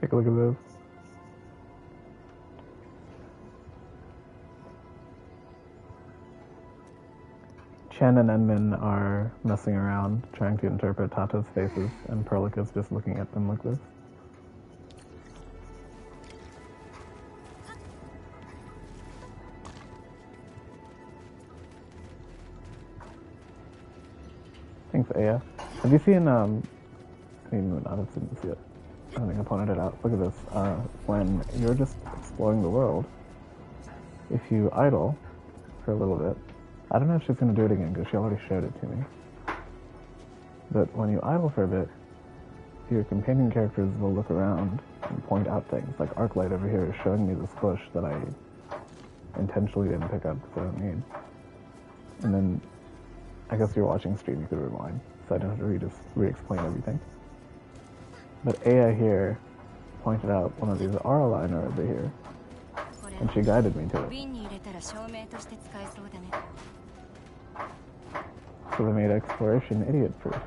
Take a look at this. Chen and Enmin are messing around, trying to interpret Tata's faces, and Perlica's just looking at them like this. Thanks, Aya. Have you seen, I mean, I haven't seen this yet. I think I pointed it out. Look at this. When you're just exploring the world, if you idle for a little bit, I don't know if she's going to do it again because she already showed it to me. But when you idle for a bit, your companion characters will look around and point out things. Like Arclight over here is showing me this bush that I intentionally didn't pick up because I don't need. And then, I guess you're watching stream, you could rewind, so I don't have to re-explain everything. But Aya here pointed out one of these R-liner over here, and she guided me to it. So they made exploration idiot-proof.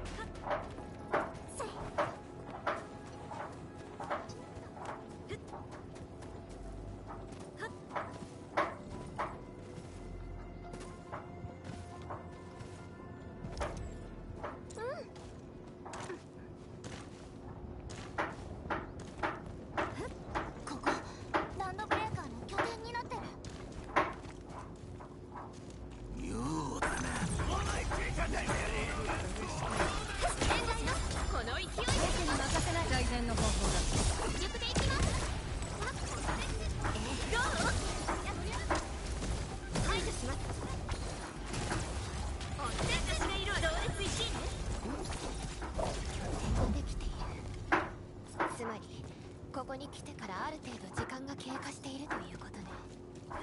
る程度時間が経過しているということね。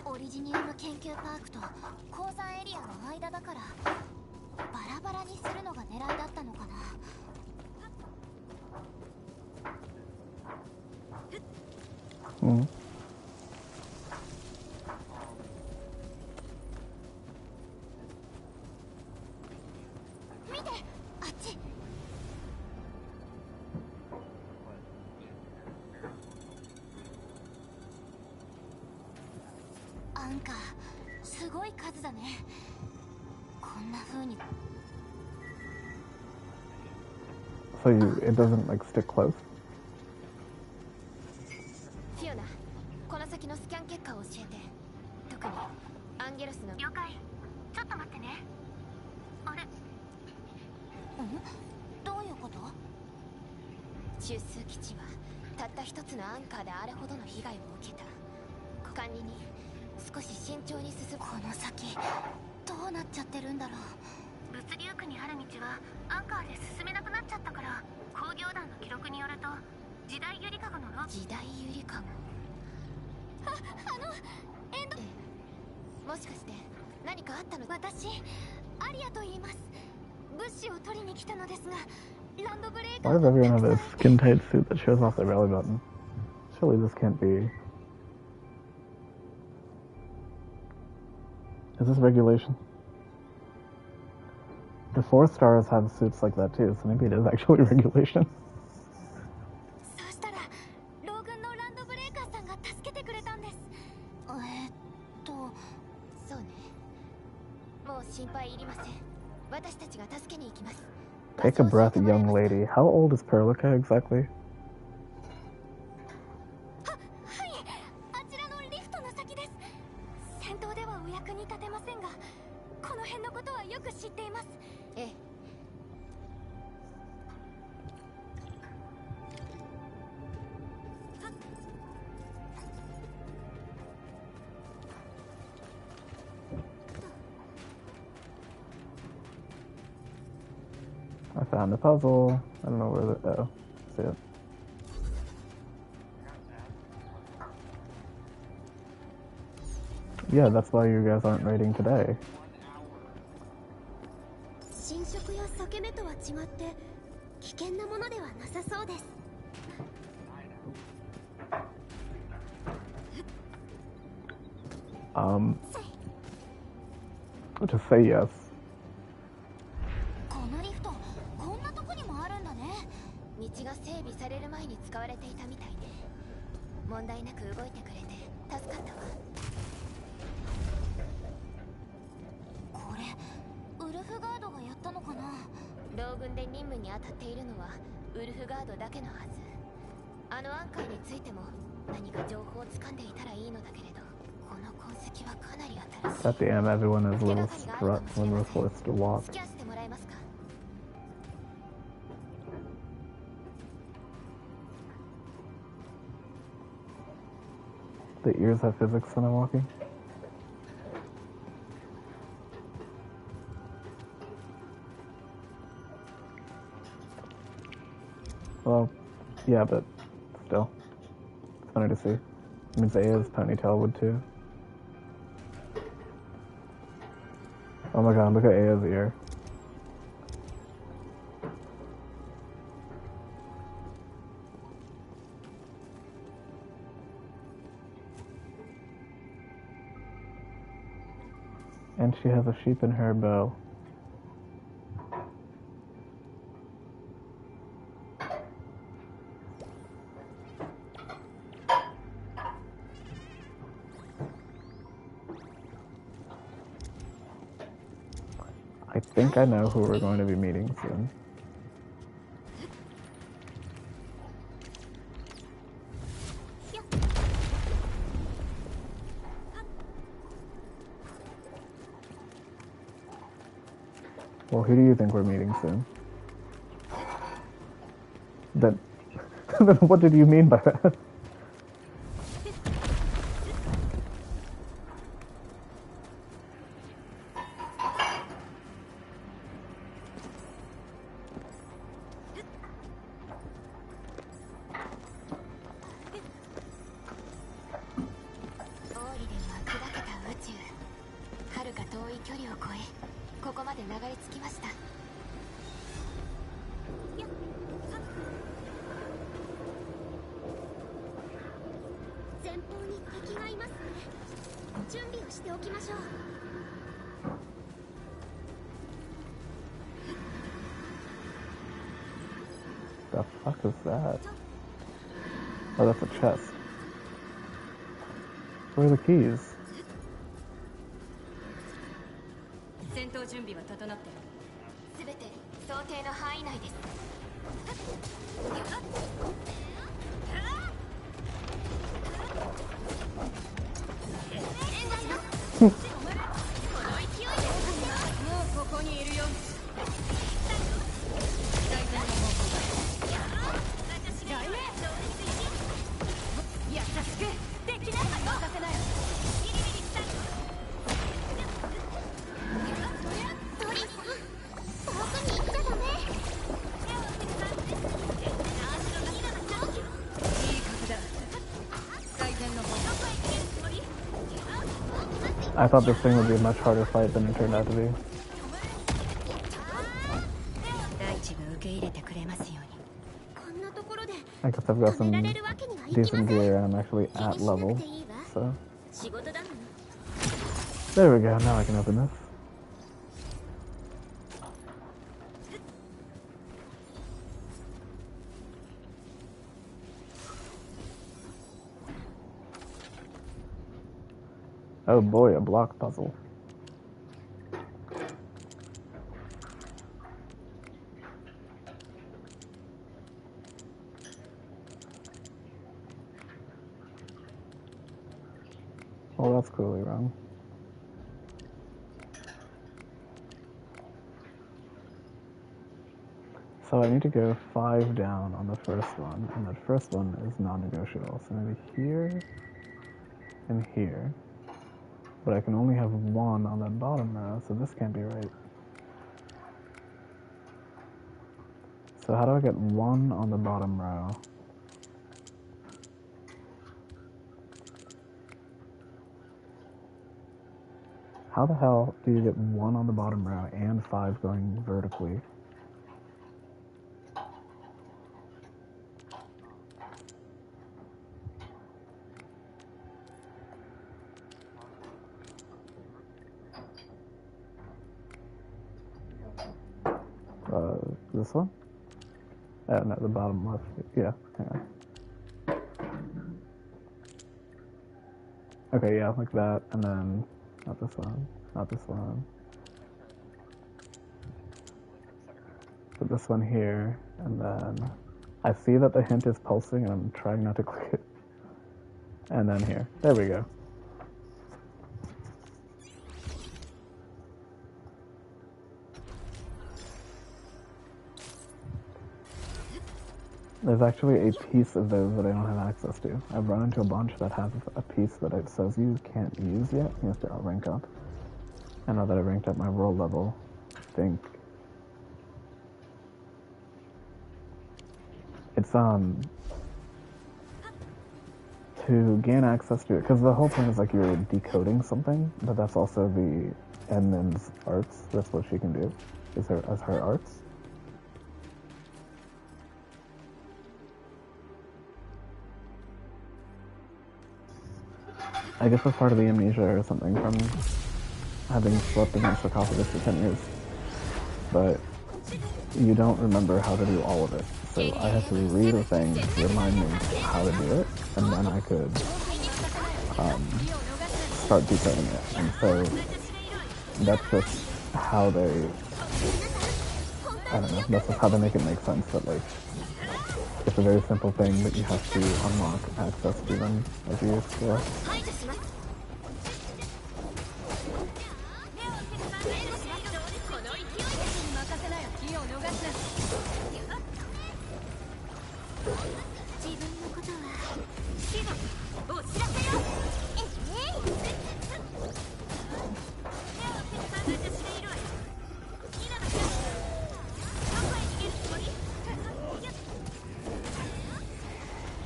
オリジニウム研究パークと鉱山エリアの間だからバラバラにするのが狙いだったのかな。うん。見て、あっち。アンカー、すごい数だね。こんな風に。 So it doesn't like stick close? フィオナ、この先のスキャン結果を教えて。特にアンゲロスの。了解。ちょっと待ってね。あれ、どういうこと？中枢基地はたった一つのアンカーであれほどの被害を受けた。管理に少し慎重に進む。この先どうなっちゃってるんだろう。物流区にある道はアンカーで進めなくなっちゃったから、工業団の記録によると時代ゆりかごの時代ゆりかご。エンド、もしかして何かあったの？私アリアと言います。物資を取りに来たのですが、ランドブレーカ Why ー does everyone have a skin tight suit that shows off their belly button? Surely this can't be. Is this regulation? The 4 stars have suits like that too, so maybe it is actually regulation. そうしたらロー軍のランドブレーカーさんが助けてくれたんです。そうね。もう心配いりません。私たちが助けに行きます。 Take a breath, young lady. How old is Perlica exactly? はい、あちらのリフトの先です。戦闘ではお役に立てませんが、この辺のことはよく知っています。ええ。I found a puzzle. I don't know where the. Oh, see it. Yeah, that's why you guys aren't raiding today. 侵食や裂け目とは違って危険なものではなさそうです。Just say yes. このリフト、こんなとこにもあるんだね。道が整備される前に使われていたみたいね。問題なく動いてくれて助かったわ。これウルフガードがやったのかな。ロー軍で任務に当たっているのはウルフガードだけのはず。あのアンカーについても何か情報を掴んでいたらいいのだけれど、この痕跡はかなり新しい。 God damn, everyone is forced to walk. スキャンしてもらえますか？ The ears have physics when I'm walking. Well, yeah, but still. It's funny to see. It means Aya's ponytail would too. Oh my god, look at Aya's ear. And she has a sheep in her bow. I think I know who we're going to be meeting soon. Well, who do you think we're meeting soon? Then what did you mean by that? 遠い距離を越えここまで流れ着きました。前方に敵がいますね。準備をしておきましょう。The fuck is that? Oh, that's a chest. Where are the keys? 戦闘準備は整ってる。すべて想定の範囲内です。もうここにいるよ。優しくできない任せなよ。トリス、遠くに行っちゃダメ。いい風だ。回転の方。 I thought this thing would be a much harder fight than it turned out to be. 大地が受け入れてくれますように。 こんなところで I guess I've got 止め some られるわけにはいきませ decent ん。 gear and I'm actually 気に at しな level. くていいわ。 So 仕事だもの。 there we go. Now I can open this. Oh boy, a block puzzle. Well, that's clearly wrong. So I need to go 5 down on the first one, and that first one is non-negotiable. So maybe here and here. But I can only have 1 on that bottom row, so this can't be right. So how do I get 1 on the bottom row? How the hell do you get 1 on the bottom row and 5 going vertically? This one? Oh, no, the bottom left. Yeah, hang on. Okay, yeah, like that, and then not this one, not this one. Put this one here, and then I see that the hint is pulsing, and I'm trying not to click it. And then here. There we go. There's actually a piece of those that I don't have access to. I've run into a bunch that have a piece that it says you can't use yet. You have to rank up. And now that I ranked up my world level, I think it's to gain access to it, because the whole point is like you're decoding something, but that's also the admin's arts. That's what she can do, is her arts. I guess it's part of the amnesia or something from having slept in the sarcophagus for 10 years. But you don't remember how to do all of it. So I had to read a thing to remind me how to do it, and then I could start decoding it. And so that's just how they, I don't know, that's just how they make it make sense that like, it's a very simple thing, but you have to unlock access to them as you explore.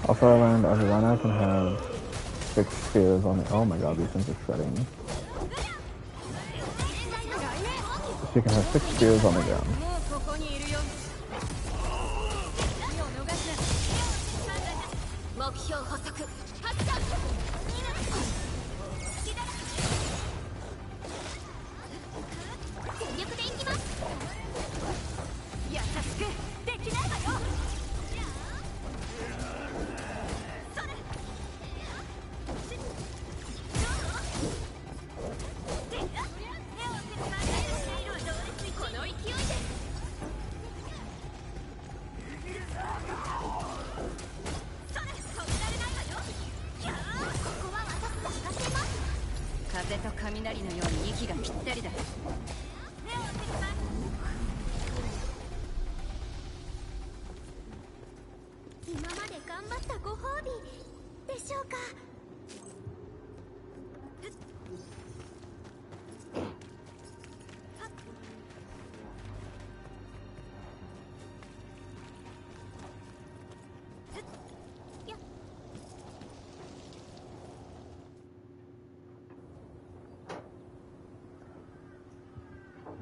Also, I learned Angelina can have 6 spheres on it. Oh my god, these things are shredding me. She can have 6 spears on the ground. もうここにいるよ。火を逃すな。目標捕捉発射。全力でいきます。優しくできないわよ。この勢いで風と雷のように息がぴったりだ。今まで頑張ったご褒美でしょうか。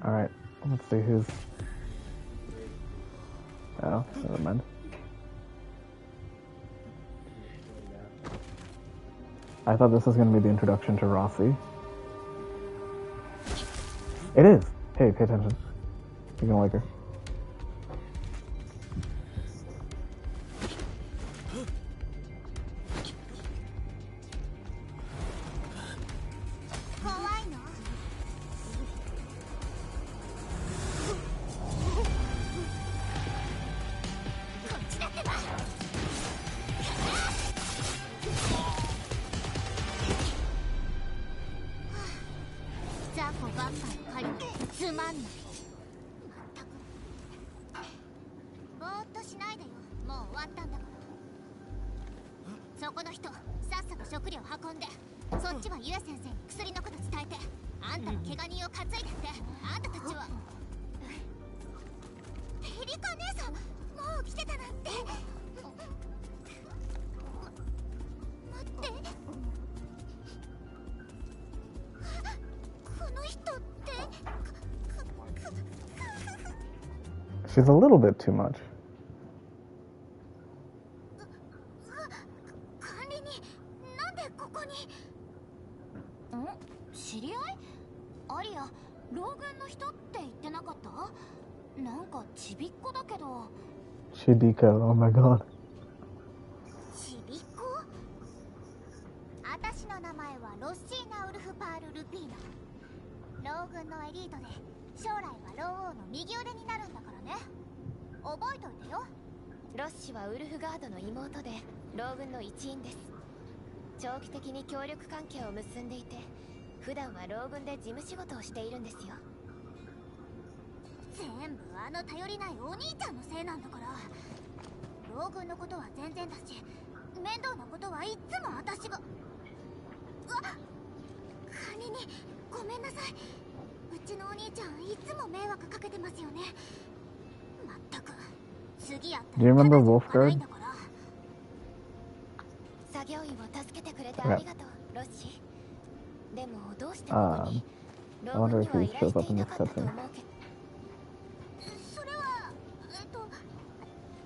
Alright, let's see who's... Oh, never mind. I thought this was going to be the introduction to Rossi. It is! Hey, pay attention. You're gonna like her.そこの人、さっさと食料運んで、そっちはゆえ先生に薬のこと伝えて、あんたの怪我人を担いでって、あんたたちは。ペリカ姉さん、もう来てたなんて。待って。この人って。She's a little bit too much. 知り合い？アリア、老軍の人って言ってなかった？なんかちびっこだけど。Shidika, oh my god. ちびっこ？私の名前はロッシーナ・ウルフパール・ルピーナ。老軍のエリートで、将来は老王の右腕になるんだからね。覚えといてよ。ロッシはウルフガードの妹で、老軍の一員です。長期的に協力関係を結んでいて、普段は老軍で事務仕事をしているんですよ。全部あの頼りないお兄ちゃんのせいなんだから。老軍のことは全然だし、面倒なことはいつも私が。うわっ、管理人ごめんなさい。うちのお兄ちゃんいつも迷惑かけてますよね。まったく次やった Do you ら remember ただじゃないん Wolfguard? だから。作業員を助けてくれてありがとう、ロッシー。でもどうしてここに？ I 老 wonder 軍 if に he は依頼 shows し up てい in な this かったと cutscene. 思うけど。それは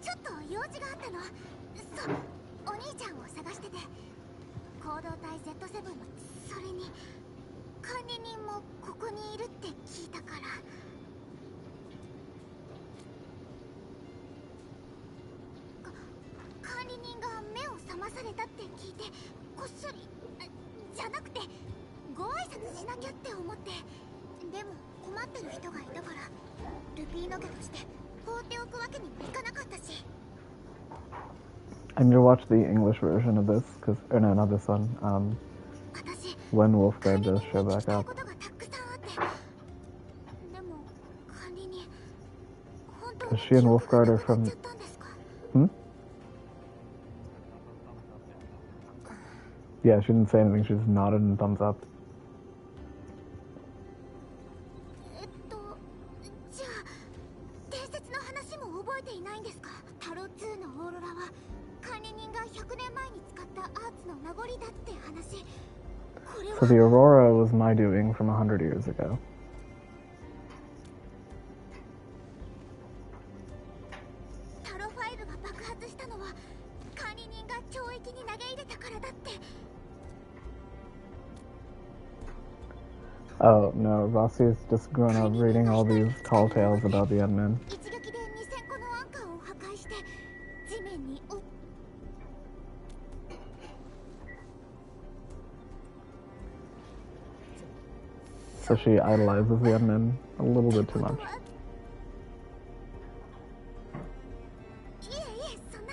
ちょっと用事があったの。そう、お兄ちゃんを探してて、行動隊 Z7 の、それに管理人もここにいるって聞いたから。管理人が目を覚まされたって聞いて、こっそりじゃなくてご挨拶しなきゃって思って。でも困ってる人がいたから、ルピーノ家として放っておくわけにもいかなかったし。 I need to watch the English version of this, cause, or no, not this one. 私 When Wolfguard 管理人 does に show 聞 back きたい up. ことがたくさんあって。でも管理人、本当 Cause に she 記 and 憶が Wolfguard な are くなっ from... ちゃったんですか？ Hmm? Yeah, she didn't say anything, she just nodded and thumbs up. じゃあ伝説の話も覚えていないんですか？タロ2のオーロラは管理人が100年前に使ったアーツの名残だって話。これは So the Aurora was my doing from 100 years ago. Oh no, Rossi's just grown up reading all these tall tales about the Endmen. 一撃で2000個のアンカーを破壊して地面に落 So she idolizes the Endmen a little bit too much. いえいえ、そんな。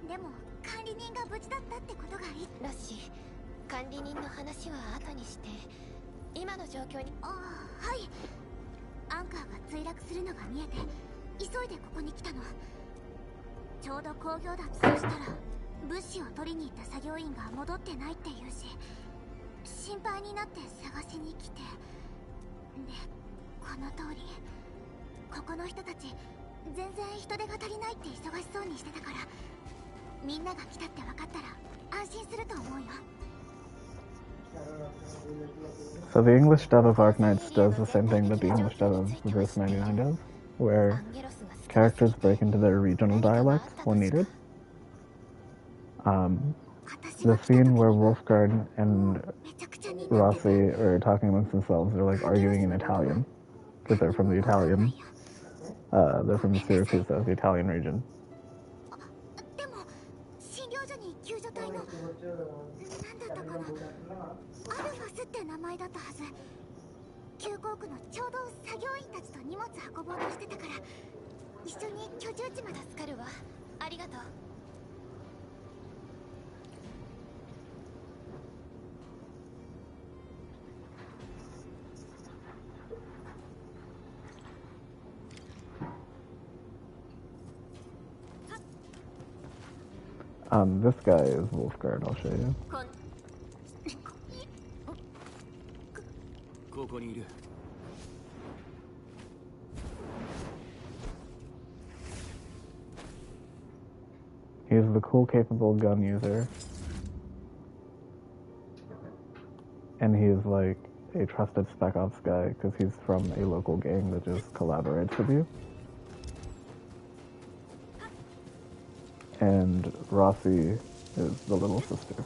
でも管理人が無事だったってことがいい。ロッシ管理人の話は後にして今の状況にああ、はい。アンカーが墜落するのが見えて急いでここに来たの。ちょうど工業団としたら物資を取りに行った作業員が戻ってないって言うし、心配になって探しに来て。で、この通りここの人たち全然人手が足りないって忙しそうにしてたから、みんなが来たって分かったら安心すると思うよ。 So the English dub of Arknights does the same thing that the English dub of Reverse 99 does, where characters break into their regional dialects when needed. The scene where Wolfguard and Rossi are talking amongst themselves, they're like arguing in Italian, because they're from the Italian, they're from Syracuse, the Italian region. でも診療所に救助隊のなんだったかな、アルファスって名前だったはず。急行区のちょうど作業員たちと荷物運ぼうとしてたから、一緒に居住地まで助かるわ。ありがとう。This guy is Wolfguard, I'll show you. ここにいる。 He's the cool, capable gun user. And he's like a trusted Spec Ops guy because he's from a local gang that just collaborates with you. And Rossi is the little sister.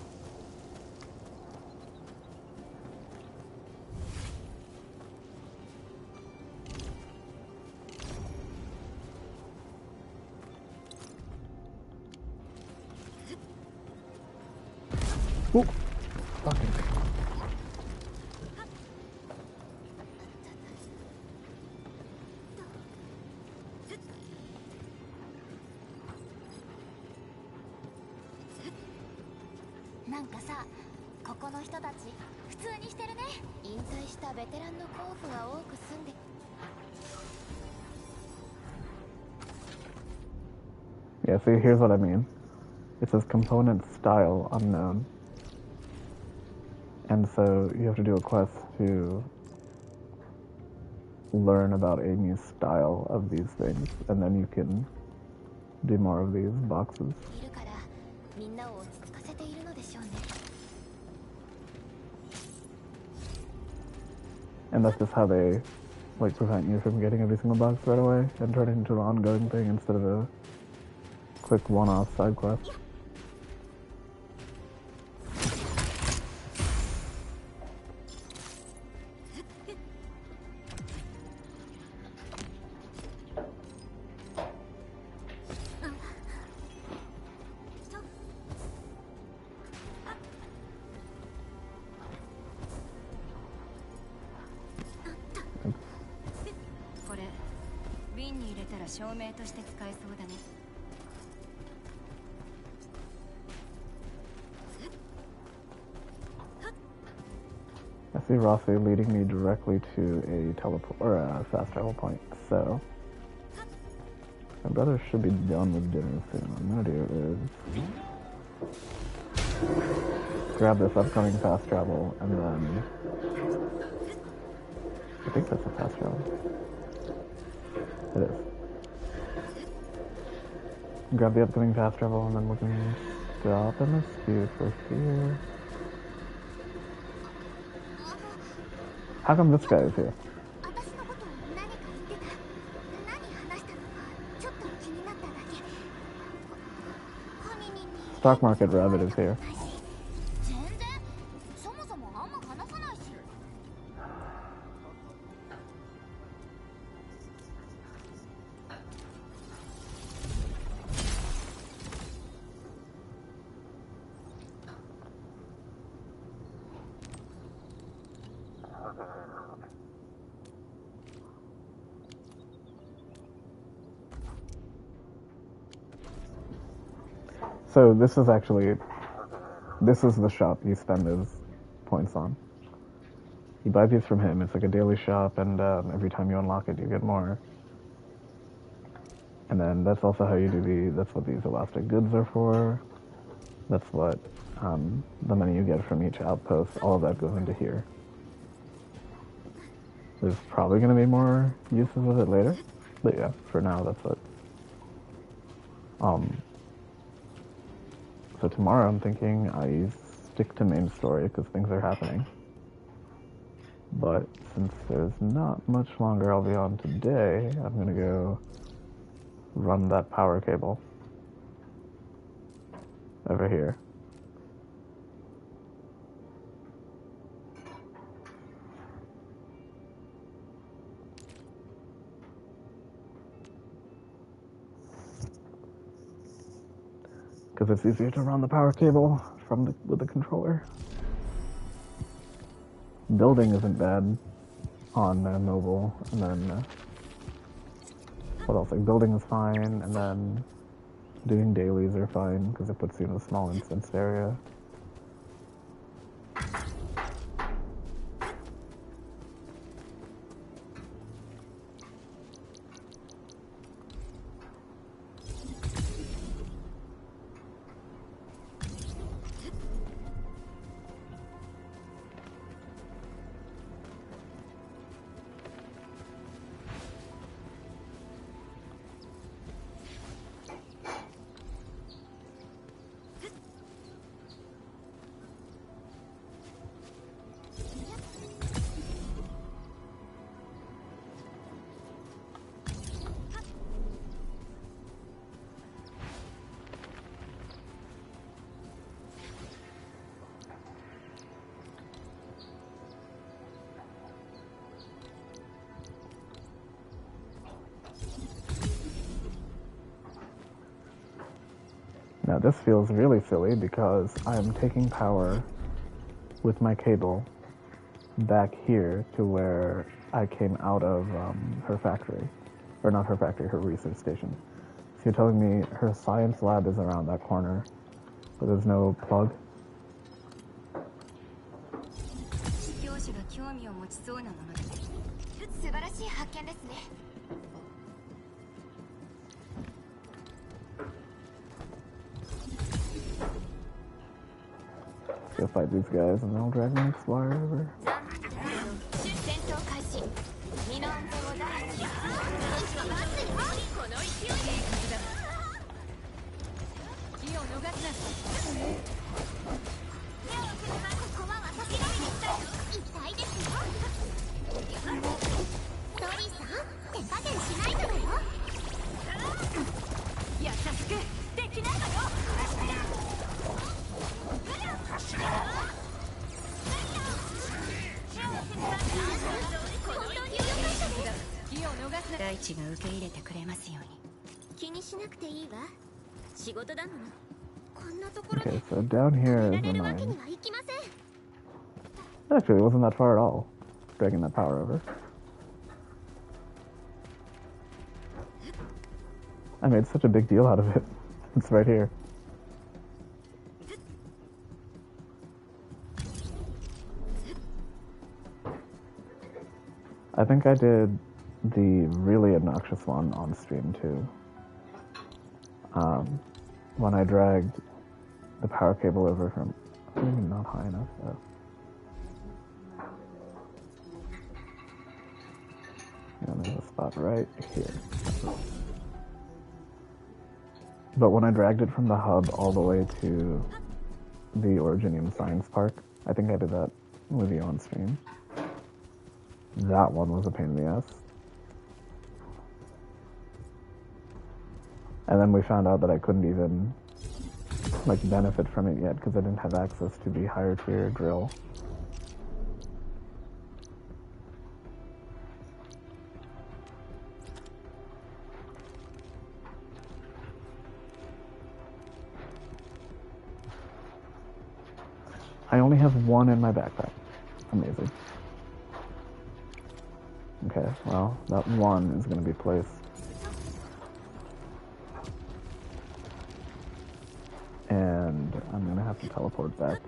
Ooh, fucking. Yeah, see, here's what I mean. It says component style unknown. And so you have to do a quest to learn about a new style of these things, and then you can do more of these boxes. And that's just how they like prevent you from getting every single box right away and turn it into an ongoing thing instead of a quick one-off side quest. I see Rossi leading me directly to a teleport or a fast travel point, so my brother should be done with dinner soon. What I'm gonna do is grab this upcoming fast travel and then I think that's a fast travel. It is. Grab the upcoming fast travel and then we can stop in this queue for here. How come this guy is here? Stock market rabbit is here. So this is the shop you spend his points on. You buy these from him. It's like a daily shop, and every time you unlock it, you get more. And then that's also how you do that's what these elastic goods are for. That's what the money you get from each outpost, all of that goes into here. There's probably going to be more uses of it later, but yeah, for now that's it. So tomorrow I'm thinking I stick to main story because things are happening. But since there's not much longer I'll be on today, I'm going to go run that power cable over here. Because it's easier to run the power cable with the controller. Building isn't bad on mobile, and then what else? Like building is fine, and then doing dailies are fine because it puts you in a small instanced area. Now this feels really silly because I'm taking power with my cable back here to where I came out of her factory. Or not her factory, her research station. So you're telling me her science lab is around that corner, but there's no plug? Go fight these guys and then I'll drag my Explorer over. Okay, so down here is the mine. Actually, it wasn't that far at all, dragging that power over. I made such a big deal out of it. It's right here. I think I did the really obnoxious one on stream too. When I dragged the power cable over from, maybe not high enough though. Yeah, there's a spot right here. But when I dragged it from the hub all the way to the Originium Science Park, I think I did that with you on stream. That one was a pain in the ass. And then we found out that I couldn't even benefit from it yet because I didn't have access to the higher tier drill. I only have one in my backpack. Amazing. Okay, well, that one is going to be placed. And I'm going to have to teleport back.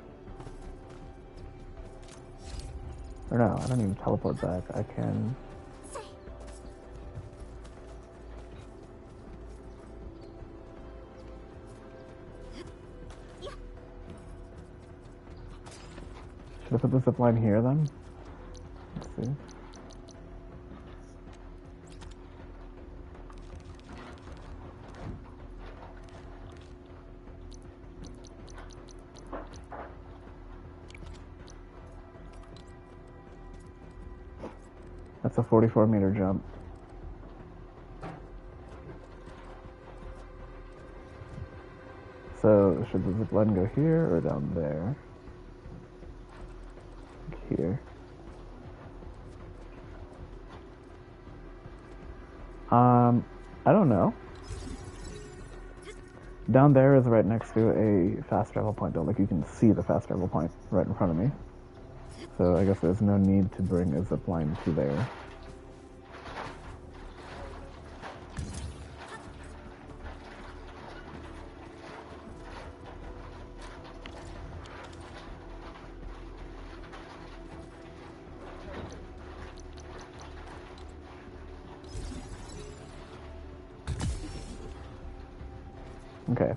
Or no, I don't need to teleport back. I can... Should I put the zip line here then? Let's see. That's a 44-meter jump. So, should the zip line go here or down there? Here. I don't know. Down there is right next to a fast travel point, though. Like, you can see the fast travel point right in front of me. So I guess there's no need to bring a zip line to there. Okay.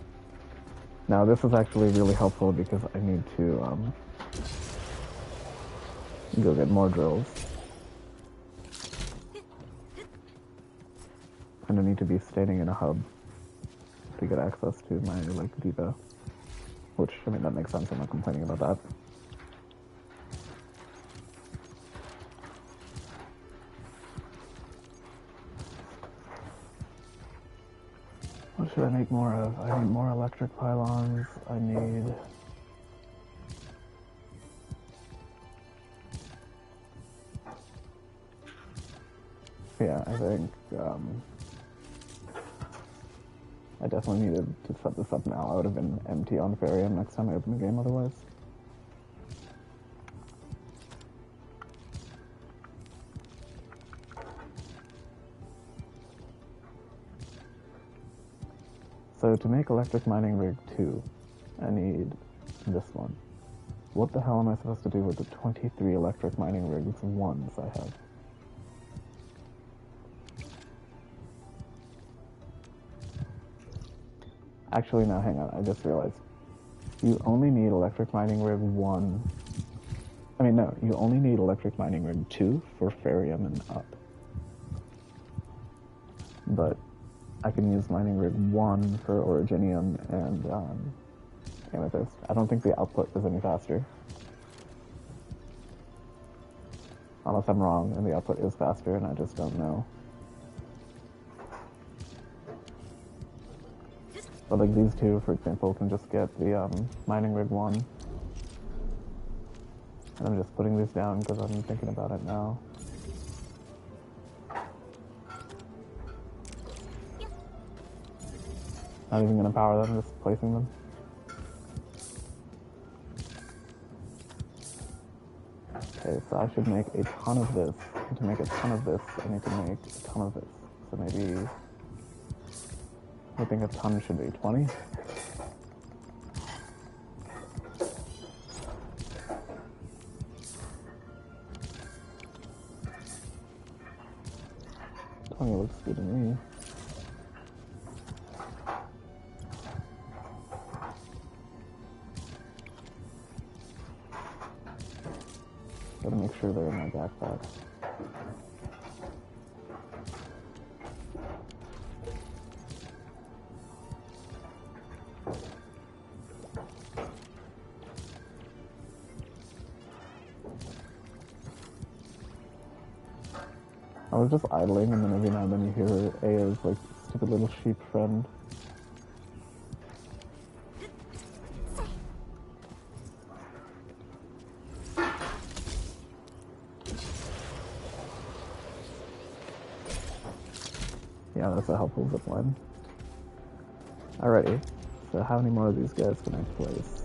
Now this is actually really helpful because I need to go get more drills. And I need to be standing in a hub to get access to my depot. Which, I mean, that makes sense. I'm not complaining about that. What should I make more of? I need more electric pylons. I need... Yeah, I think, I definitely needed to set this up now. I would have been empty on Farium next time I open the game otherwise. So to make electric mining rig 2, I need this one. What the hell am I supposed to do with the 23 electric mining rigs 1s I have? Actually, no, hang on, I just realized. You only need electric mining rig 1... I mean, no, you only need electric mining rig 2 for Farium and up. But I can use mining rig 1 for Originium and Amethyst. I don't think the output is any faster. Unless I'm wrong and the output is faster and I just don't know. But like these two, for example, can just get the mining rig 1. And I'm just putting these down because I'm thinking about it now. Not even gonna power them, just placing them. Okay, so I should make a ton of this. And to make a ton of this, I need to make a ton of this. So maybe... I think a ton should be 20. Looks good to me. Gotta make sure they're in my backpack. I was just idling, and then every now and then you hear Aya's like stupid little sheep friend. Yeah, that's a helpful zipline. Alrighty, so how many more of these guys can I place?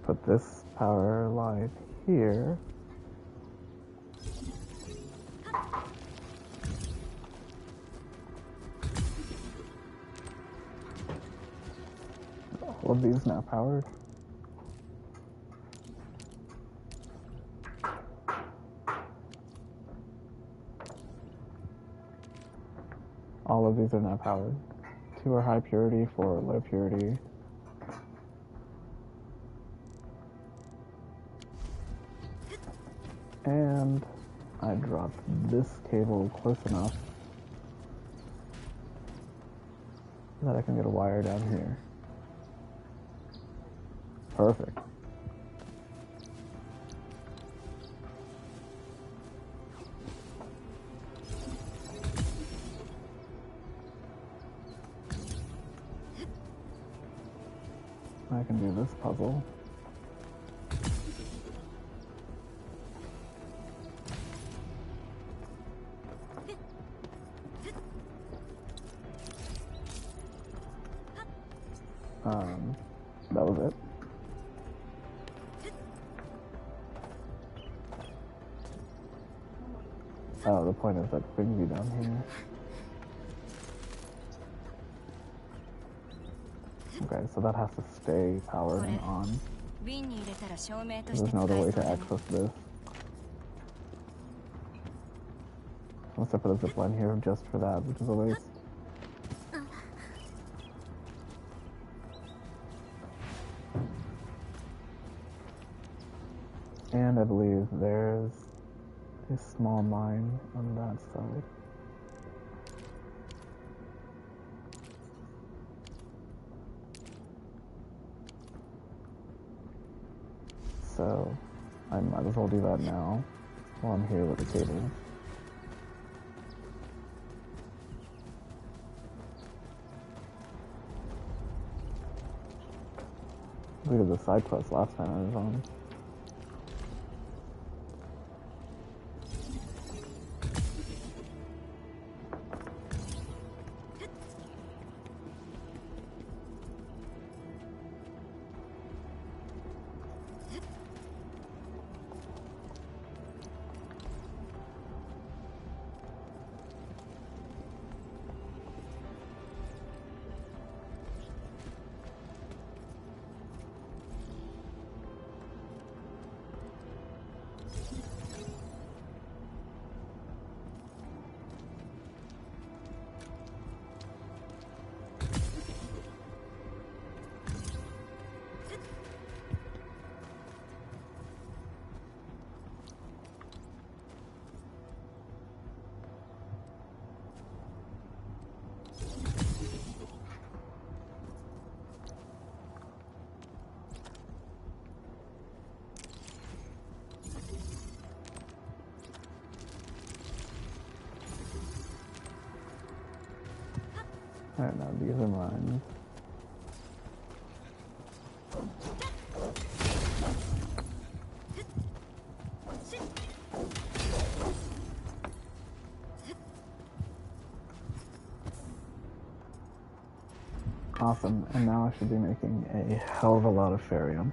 put this power line here. All of these now powered. All of these are now powered. 2 are high purity, 4 are low purity. And I dropped this cable close enough that I can get a wire down here. Perfect. I can do this puzzle. That was it. Oh, the point is that thingy down here. Okay, so that has to stay powered and on. There's no other way to access this. Unless I put a zipline here just for that, which is a waste. And I believe there's a small mine on that side. So I might as well do that now while I'm here with the cable. We did the side quest last time I was on. Alright, now these are mine. Awesome, and now I should be making a hell of a lot of Ferium.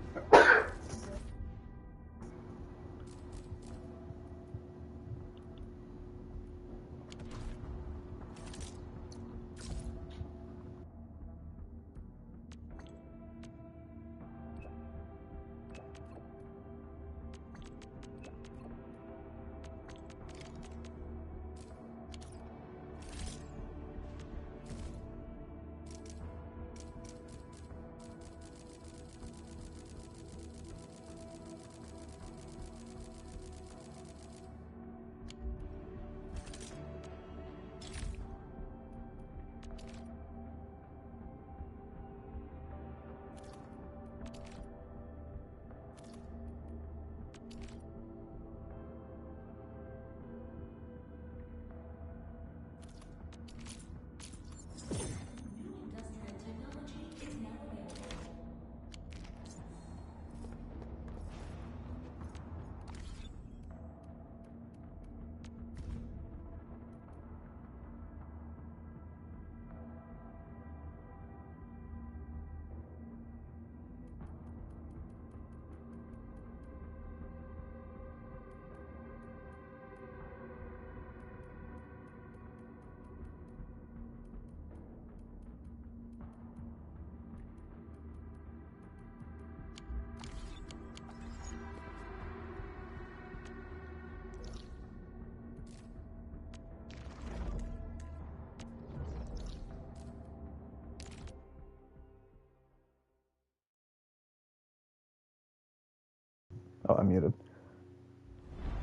Oh, I'm muted.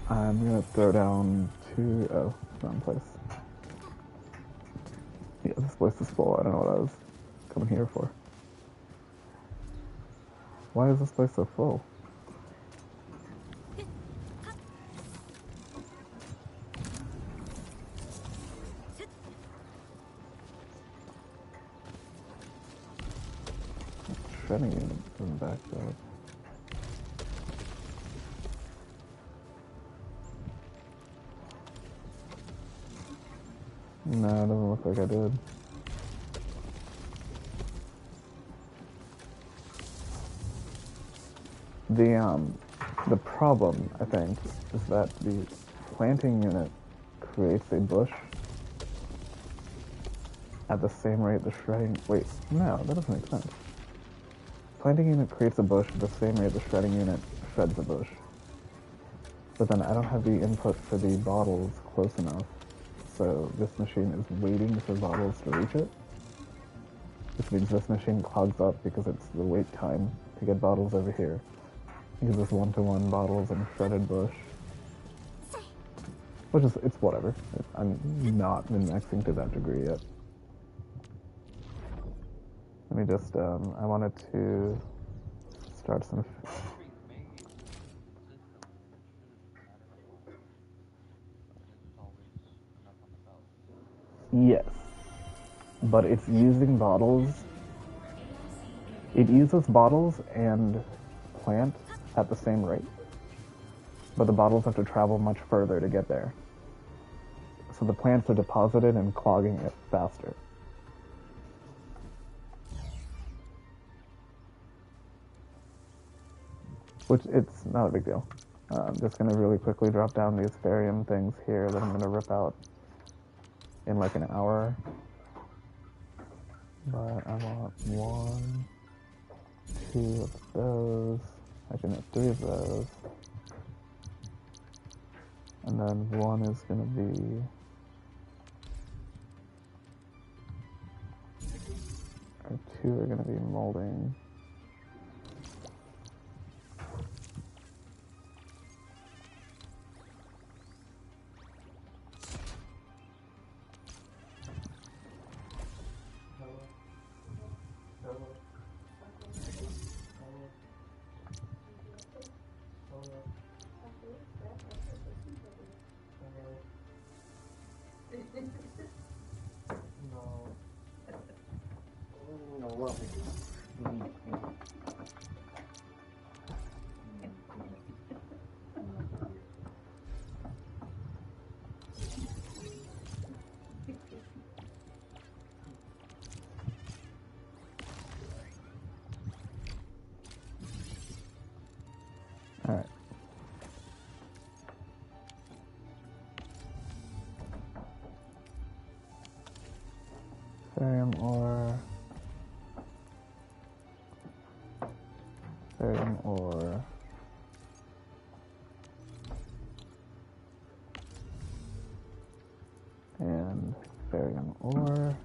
I'm gonna throw down two... Oh, wrong place. Yeah, this place is full. I don't know what I was coming here for. Why is this place so full? Shredding unit isn't backed up. No, it doesn't look like I did. The problem, I think, is that the planting unit creates a bush at the same rate the shredding... Wait, no, that doesn't make sense. Planting unit creates a bush at the same rate the shredding unit shreds a bush. But then I don't have the input for the bottles close enough, so this machine is waiting for bottles to reach it. Which means this machine clogs up because it's the wait time to get bottles over here. Because it's 1-to-1 bottles and shredded bush. Which is, it's whatever. I'm not min-maxing to that degree yet. Let me just, I wanted to start some... Yes. But it's using bottles. It uses bottles and plant at the same rate. But the bottles have to travel much further to get there. So the plants are deposited and clogging it faster. Which, it's not a big deal. I'm just going to really quickly drop down these barium things here that I'm going to rip out in like an hour. But I want 1, 2 of those. Actually, no, 3 of those. And then 1 is going to be... Or 2 are going to be molding. Alright. Barium ore. Barium ore. And barium ore.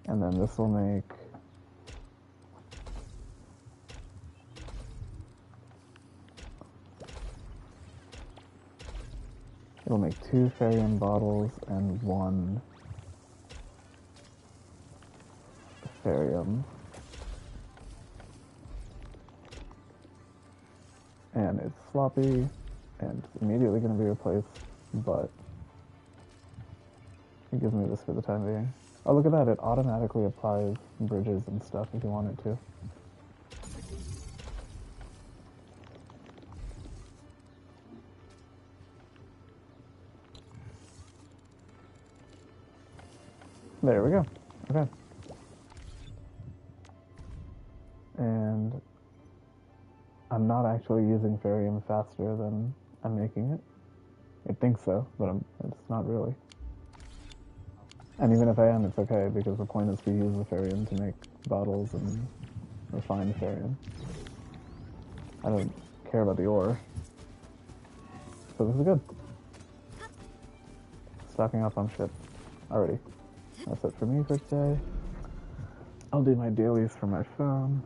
And then this will make... It'll make 2 ferrium bottles and 1 ferrium. And it's sloppy and immediately going to be replaced, but it gives me this for the time being. Oh, look at that. It automatically applies bridges and stuff if you want it to. There we go. Okay. And I'm not actually using ferrium faster than I'm making it. I think so, but it's not really. And even if I am, it's okay, because the point is to use the ferrium to make bottles and refine ferrium. I don't care about the ore. So this is good. Stocking up on shit already. That's it for me for today. I'll do my dailies for my phone.